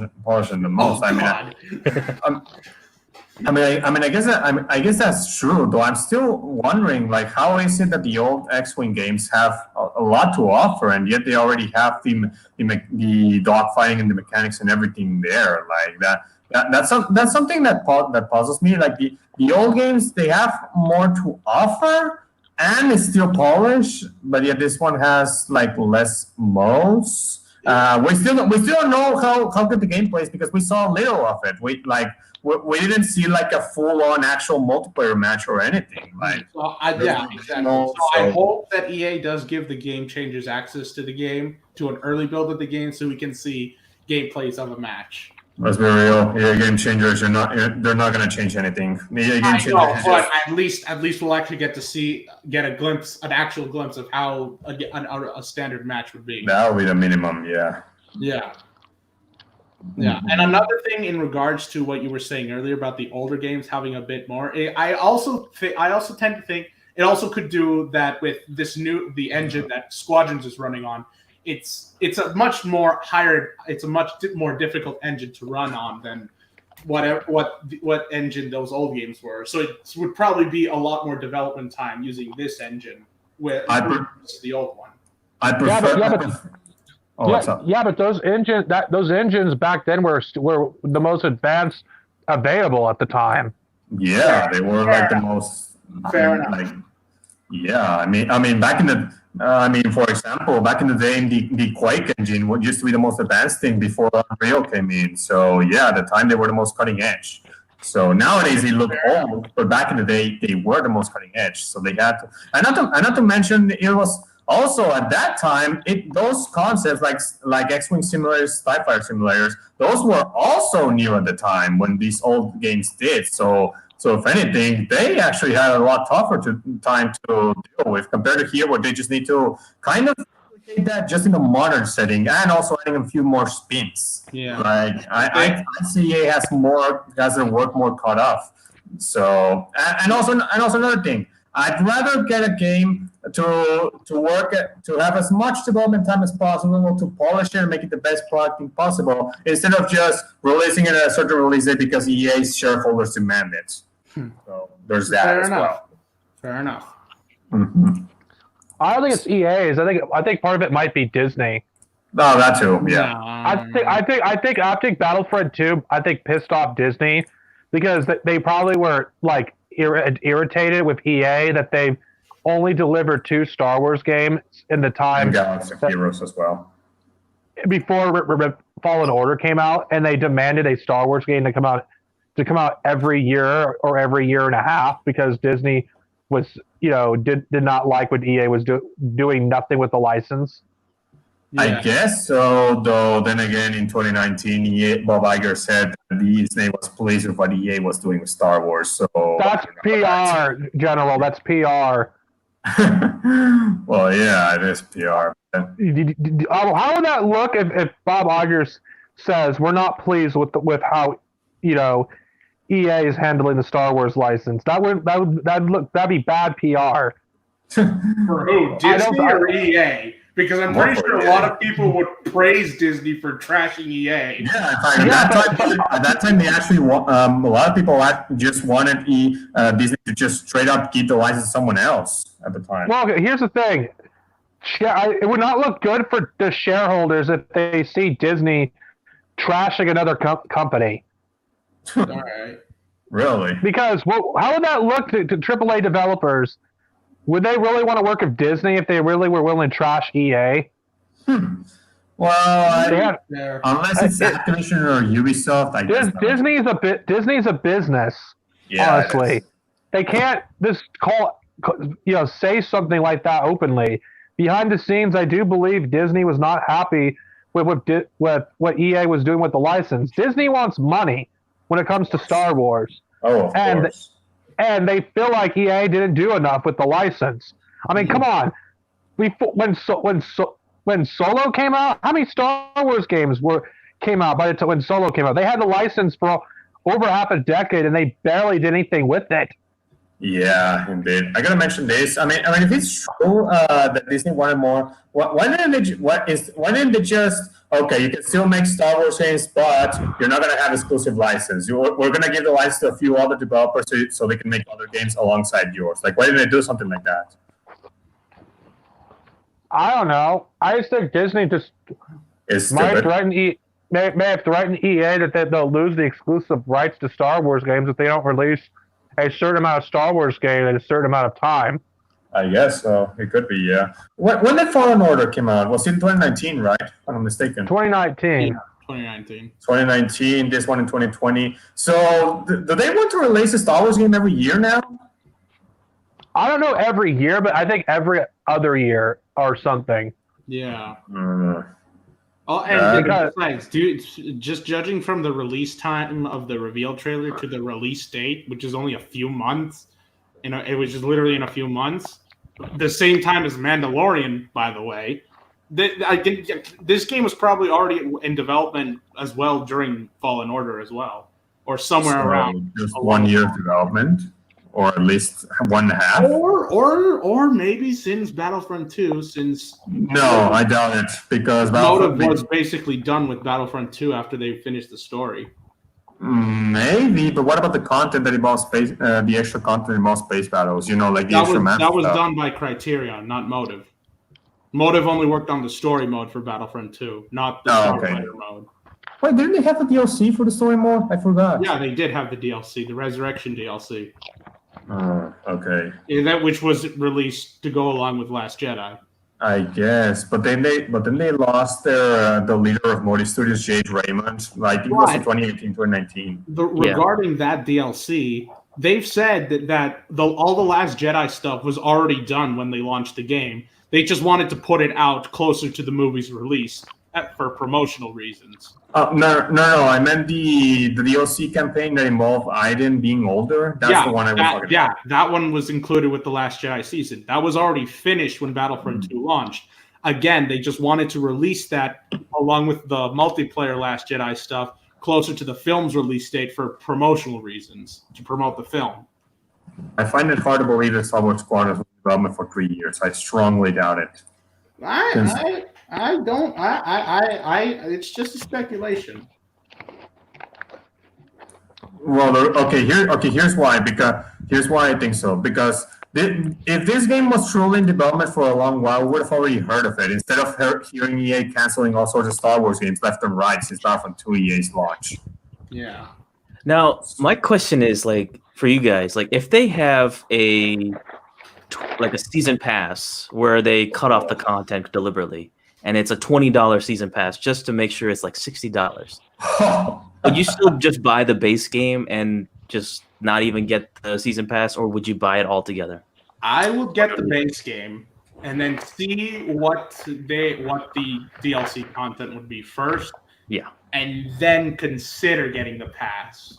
than the most. I guess that's true. Though I'm still wondering, like, how is it that the old X-Wing games have a lot to offer, and yet they already have the dogfighting and the mechanics and everything there, like that. That's something that puzzles me. Like the old games, they have more to offer, and it's still polished, but yet this one has like less modes. We still don't know how good the gameplay is, because we saw little of it. We didn't see like a full-on actual multiplayer match or anything. Like, exactly. So I hope that EA does give the game changers access to the game, to an early build of the game, so we can see gameplays of a match. Let's be real. EA game changers they're not going to change anything. EA game changers, but at least we'll actually get an actual glimpse of how a standard match would be. That would be the minimum, yeah. Yeah. Yeah, and another thing in regards to what you were saying earlier about the older games having a bit more, I also tend to think it also could do that with the engine that Squadrons is running on. It's a much more difficult engine to run on than what engine those old games were. So it would probably be a lot more development time using this engine with the old one. I prefer. But those engines back then were the most advanced available at the time. Yeah, they were like the most. Fair enough. Back in the, for example, back in the day, the Quake engine used to be the most advanced thing before Unreal came in. So yeah, at the time they were the most cutting edge. So nowadays they look old, but back in the day they were the most cutting edge. So they had to, and not to mention it was. Also, at that time, those concepts like X-Wing simulators, TIE Fighter simulators, those were also new at the time when these old games did. So if anything, they actually had a lot tougher time to deal with compared to here, where they just need to kind of replicate that just in a modern setting, and also adding a few more spins. Yeah, like I see EA has their work more cut off. So and also another thing. I'd rather get a game to have as much development time as possible, to polish it and make it the best product possible, instead of just releasing it at a certain release date because EA's shareholders demand it. So there's that as well. Fair enough. Mm-hmm. I don't think it's EA's. I think part of it might be Disney. No, that too. Yeah. I think Battlefront 2. I think pissed off Disney because they probably were like irritated with EA that they've only delivered 2 Star Wars games in the time and Galaxy of Heroes as well before Fallen Order came out, and they demanded a Star Wars game to come out every year or every year and a half because Disney was did not like what EA was doing nothing with the license. Yeah. I guess so, though. Then again, in 2019, Bob Iger said that Disney was pleased with what EA was doing with Star Wars. So that's PR, General. That's PR. Well, yeah, it is PR. How would that look if Bob Iger says we're not pleased with how EA is handling the Star Wars license? That'd be bad PR. For who? Disney or EA? Because I'm pretty sure a lot of people would praise Disney for trashing EA. Yeah, at that time they actually a lot of people just wanted Disney to just straight up give the license to someone else at the time. Well, here's the thing. It would not look good for the shareholders if they see Disney trashing another company. All right. Really? Because how would that look to AAA developers? Would they really want to work with Disney if they really were willing to trash EA? Well, Well, unless it's Activision or Ubisoft, I guess. Disney's a business. Yeah, honestly, they can't just say something like that openly. Behind the scenes, I do believe Disney was not happy with what EA was doing with the license. Disney wants money when it comes to Star Wars. Oh, of course. And they feel like EA didn't do enough with the license. I mean, come on. When Solo came out, how many Star Wars games came out by the time when Solo came out? They had the license for over half a decade, and they barely did anything with it. Yeah, indeed. I gotta mention this. I mean, if it's true that Disney wanted more, why didn't they just you can still make Star Wars games, but you're not gonna have exclusive license. We're gonna give the license to a few other developers so they can make other games alongside yours. Like, why didn't they do something like that? I don't know. I just think Disney may have threatened EA that they'll lose the exclusive rights to Star Wars games if they don't release a certain amount of Star Wars games in a certain amount of time. I guess so. It could be, yeah. When did Fallen Order come out? Was it in 2019, right? If I'm not mistaken. 2019. Yeah, 2019. 2019, this one in 2020. So, do they want to release a Star Wars game every year now? I don't know every year, but I think every other year or something. Yeah. Mm. And besides, just judging from the release time of the reveal trailer to the release date, which is only a few months, it was just literally in a few months, the same time as Mandalorian, by the way. This game was probably already in development as well during Fallen Order as well, or somewhere around. Just 1 year of development. Or at least 1.5, or maybe since Battlefront 2. No, I doubt it because Motive was basically done with Battlefront 2 after they finished the story. Maybe, but what about the content that involves space? The extra content involves space battles. Like the extra map. That was done by Criterion, not Motive. Motive only worked on the story mode for Battlefront 2, not the Starfighter mode. Wait, didn't they have the DLC for the story mode? I forgot. Yeah, they did have the DLC, the Resurrection DLC. Okay. Which was released to go along with Last Jedi. I guess, but then they lost the leader of Modi Studios, Jade Raymond. Like it was in 2018, 2019. Regarding that DLC, they've said that all the Last Jedi stuff was already done when they launched the game. They just wanted to put it out closer to the movie's release for promotional reasons. No. I meant the DLC campaign that involved Aiden being older. That's the one I was talking about. Yeah, that one was included with the Last Jedi season. That was already finished when Battlefront 2 launched. Again, they just wanted to release that along with the multiplayer Last Jedi stuff closer to the film's release date for promotional reasons, to promote the film. I find it hard to believe that Star Wars Squadrons was in development for 3 years. I strongly doubt it. I don't. It's just a speculation. Well, here's why. Here's why I think so. Because if this game was truly in development for a long while, we would have already heard of it. Instead of hearing EA canceling all sorts of Star Wars games left and right since Battlefront 2 EA's launch. Yeah. Now, my question is, for you guys, if they have a season pass where they cut off the content deliberately, and it's a $20 season pass just to make sure it's $60. Would you still just buy the base game and just not even get the season pass, or would you buy it all together? I would get the base game and then see what the DLC content would be first. Yeah. And then consider getting the pass.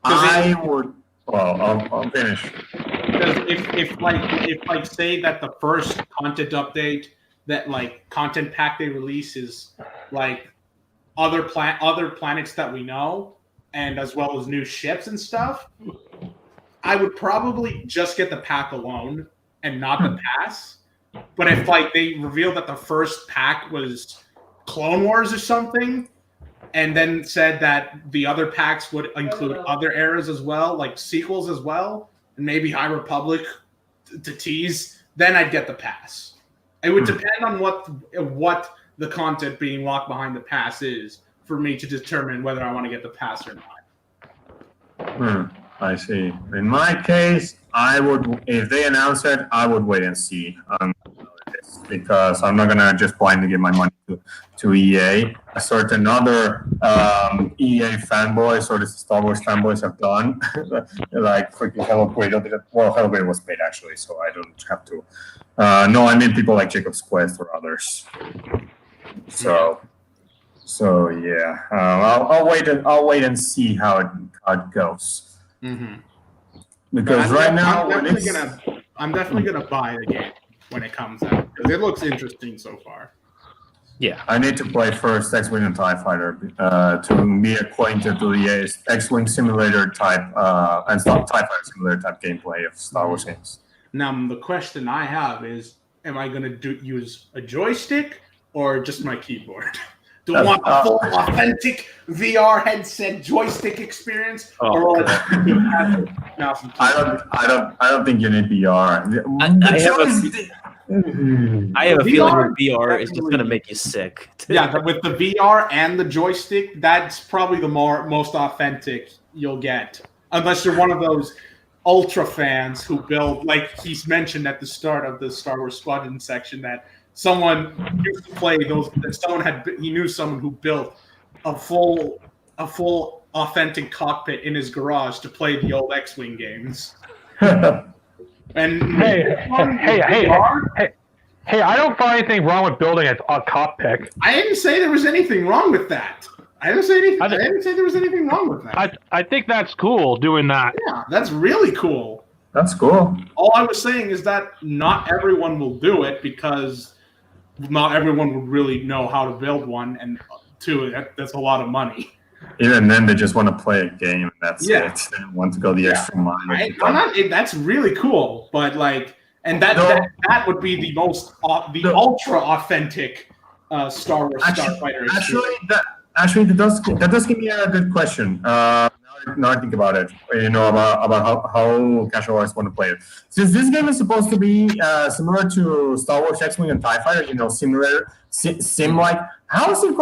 I would. Well, I'll finish. Because if say that the first content update, that content pack they release is other planets that we know, and as well as new ships and stuff, I would probably just get the pack alone and not the pass. But if they reveal that the first pack was Clone Wars or something, and then said that the other packs would include other eras as well, sequels as well, and maybe High Republic to tease, then I'd get the pass. It would depend on what the content being locked behind the pass is for me to determine whether I want to get the pass or not. I see. In my case, I would, if they announce it, I would wait and see. because I'm not gonna just blindly give my money to EA. A certain other EA fanboys or the Star Wars fanboys have done, like freaking Hellblade. Well, Hellblade was paid actually, so I don't have to. No, I mean people like Jacob's Quest or others. So yeah, I'll wait and see how it goes. Mm-hmm. Because right now, I'm definitely gonna buy the game when it comes out because it looks interesting so far. Yeah, I need to play first X-Wing and TIE Fighter to be acquainted to the X-Wing simulator type and TIE Fighter simulator type gameplay of Star Wars games. Now, the question I have is, am I going to use a joystick or just my keyboard? Do I want a full, authentic VR headset joystick experience? Or I don't think you need VR. I have a feeling with VR is just going to make you sick. Yeah, with the VR and the joystick, that's probably the most authentic you'll get. Unless you're one of those ultra fans who build, like he's mentioned at the start of the Star Wars Squadrons section, that someone used to play those. That he knew someone who built a full authentic cockpit in his garage to play the old X-Wing games. And hey! I don't find anything wrong with building a cockpit. I didn't say there was anything wrong with that. I didn't say there was anything wrong with that. I think that's cool doing that. Yeah, that's really cool. That's cool. All I was saying is that not everyone will do it because not everyone would really know how to build one, and two, that's a lot of money. Even then, they just want to play a game, and that's it. They don't want to go the extra mile. That's really cool, but that would be the most ultra authentic Star Wars Starfighter. Actually, that does give me a good question. Now I think about it, about how casualists want to play it. Since this game is supposed to be similar to Star Wars X-Wing and TIE Fighter, sim-like, how is it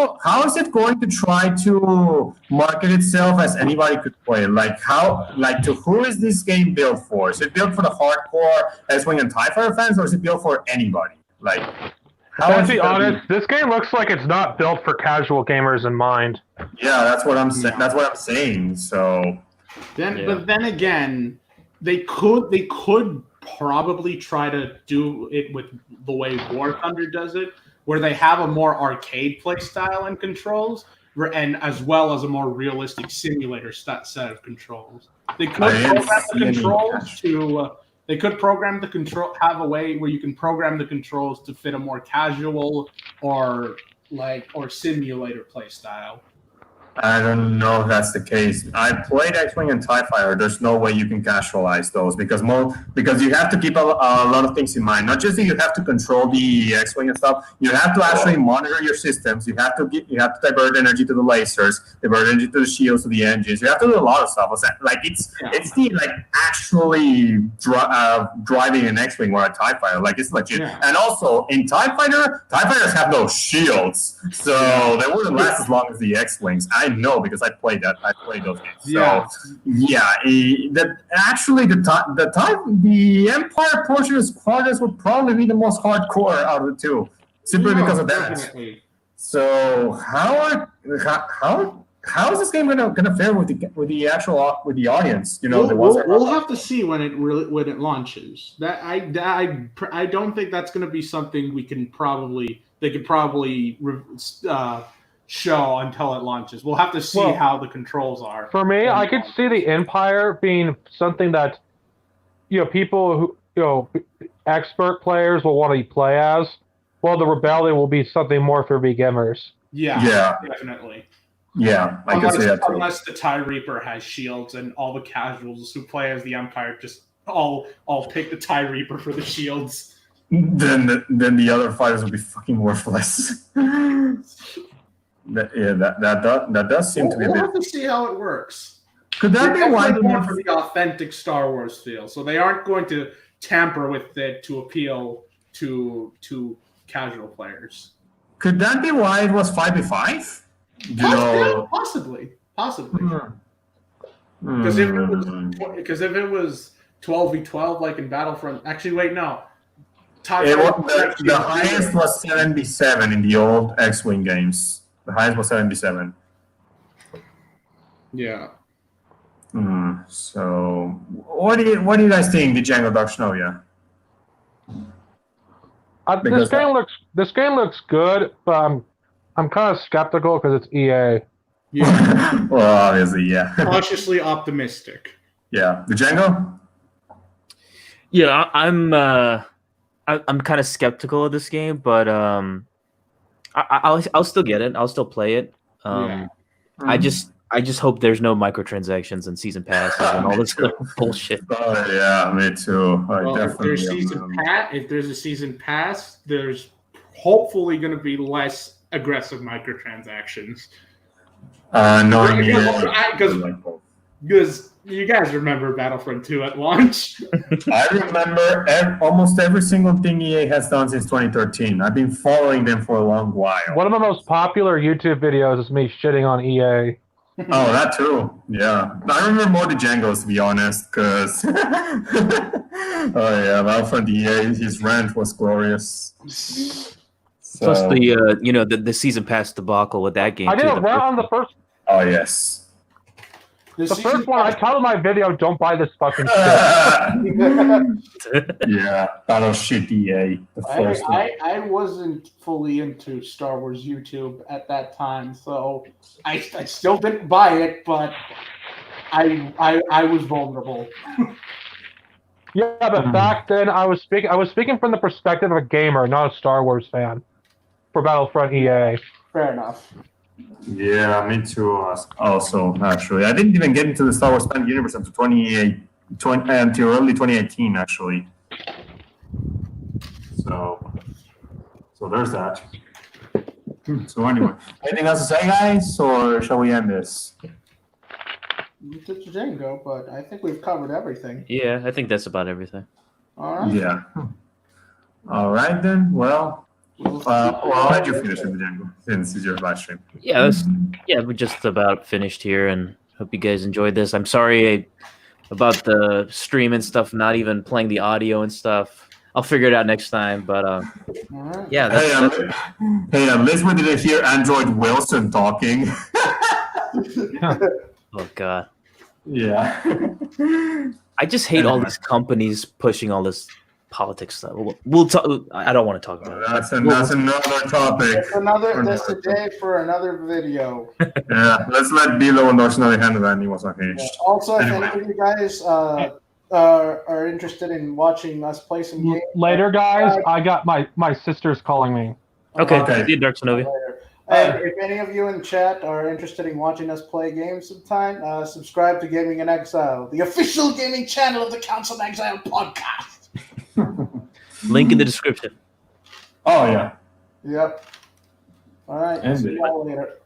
going to try to market itself as anybody could play? To who is this game built for? Is it built for the hardcore X-Wing and TIE Fighter fans, or is it built for anybody? To be honest, this game looks like it's not built for casual gamers in mind. Yeah, that's what I'm saying. That's what I'm saying. So, but then again, they could probably try to do it with the way War Thunder does it, where they have a more arcade play style and controls, and as well as a more realistic simulator set of controls. They could program the controls to. They could program the control, have a way where you can program the controls to fit a more casual or simulator play style. I don't know if that's the case. I played X-Wing and TIE Fighter. There's no way you can casualize those because you have to keep a lot of things in mind. Not just that you have to control the X-Wing and stuff. You have to actually monitor your systems. You have to divert energy to the lasers, divert energy to the shields, to the engines. You have to do a lot of stuff. It's actually driving an X-Wing or a TIE Fighter. It's legit. Yeah. And also in TIE Fighters have no shields, so they wouldn't last as long as the X-Wings. I know because I played those games. So the Empire portion of Squadrons would probably be the most hardcore out of the two, simply because of that. Definitely. So how is this game gonna fare with the audience? We'll have to see when it launches. That I don't think that's gonna be something they could probably show until it launches. We'll have to see how the controls are. For me, I could see the Empire being something that people who expert players will want to play as, while the Rebellion will be something more for beginners. Yeah, definitely. Yeah, I can see that too. Unless the TIE Reaper has shields and all the casuals who play as the Empire just all pick the TIE Reaper for the shields. Then the other fighters will be fucking worthless. That does seem to be a bit. We'll have to see how it works. Could that be why they want for the authentic Star Wars feel? So they aren't going to tamper with it to appeal to casual players. Could that be why it was 5v5? Possibly. Because if it was 12v12 like in Battlefront, actually wait, no. The highest was 77 in the old X-Wing games. The highest was 77. Yeah. So, what do you guys think, the Django Darksonovia? This game looks good, but I'm kind of skeptical because it's EA. Yeah. Well, obviously, yeah. Cautiously optimistic. Yeah, the Django. Yeah, I'm kind of skeptical of this game, but I'll still get it. I'll still play it. I just hope there's no microtransactions and season passes and all this other bullshit. Oh yeah, me too. If there's a season pass, there's hopefully going to be less aggressive microtransactions. Because you guys remember Battlefront 2 at launch. I remember almost every single thing EA has done since 2013. I've been following them for a long while. One of the most popular YouTube videos is me shitting on EA. Oh, that too. Yeah. I remember more the Django's, to be honest, because Battlefront EA, his rant was glorious. Plus the season pass debacle with that game. I did a rant on the first. Oh yes. The first one, I titled my video, "Don't buy this fucking shit." Yeah, battle shit EA. I wasn't fully into Star Wars YouTube at that time, so I still didn't buy it, but I was vulnerable. Yeah, but back then I was speaking from the perspective of a gamer, not a Star Wars fan, for Battlefront EA. Fair enough. Yeah, me too. Also, actually, I didn't even get into the Star Wars fan universe until until early 2018, actually. So there's that. So anyway, anything else to say, guys, or shall we end this? It's Django, but I think we've covered everything. Yeah, I think that's about everything. All right. Yeah. All right then. Well, I'll let you finish with the Django since it's your live stream. Yeah, we're just about finished here, and hope you guys enjoyed this. I'm sorry about the stream and stuff, not even playing the audio and stuff. I'll figure it out next time, but yeah. Hey, at least we didn't hear Android Wilson talking. Oh God. Yeah. I just hate all these companies pushing all this politics stuff. We'll talk. I don't want to talk about it. That's another topic. That's a day for another video. Yeah, let's let Bilo and Darksonovia handle that. And he wasn't finished. Yeah. Also, if any of you guys are interested in watching us play some games later, guys, I got my sister's calling me. Okay. See you, Darksonovia. And if any of you in the chat are interested in watching us play games sometime, subscribe to Gaming in Exile, the official gaming channel of the Council of Exile podcast. Link in the description. Oh yeah. Yep. All right. See you all later.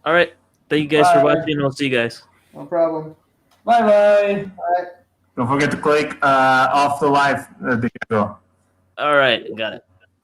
All right. Thank you guys for watching. I'll see you guys. No problem. Bye bye. All right. Don't forget to click off the live. All right. Got it.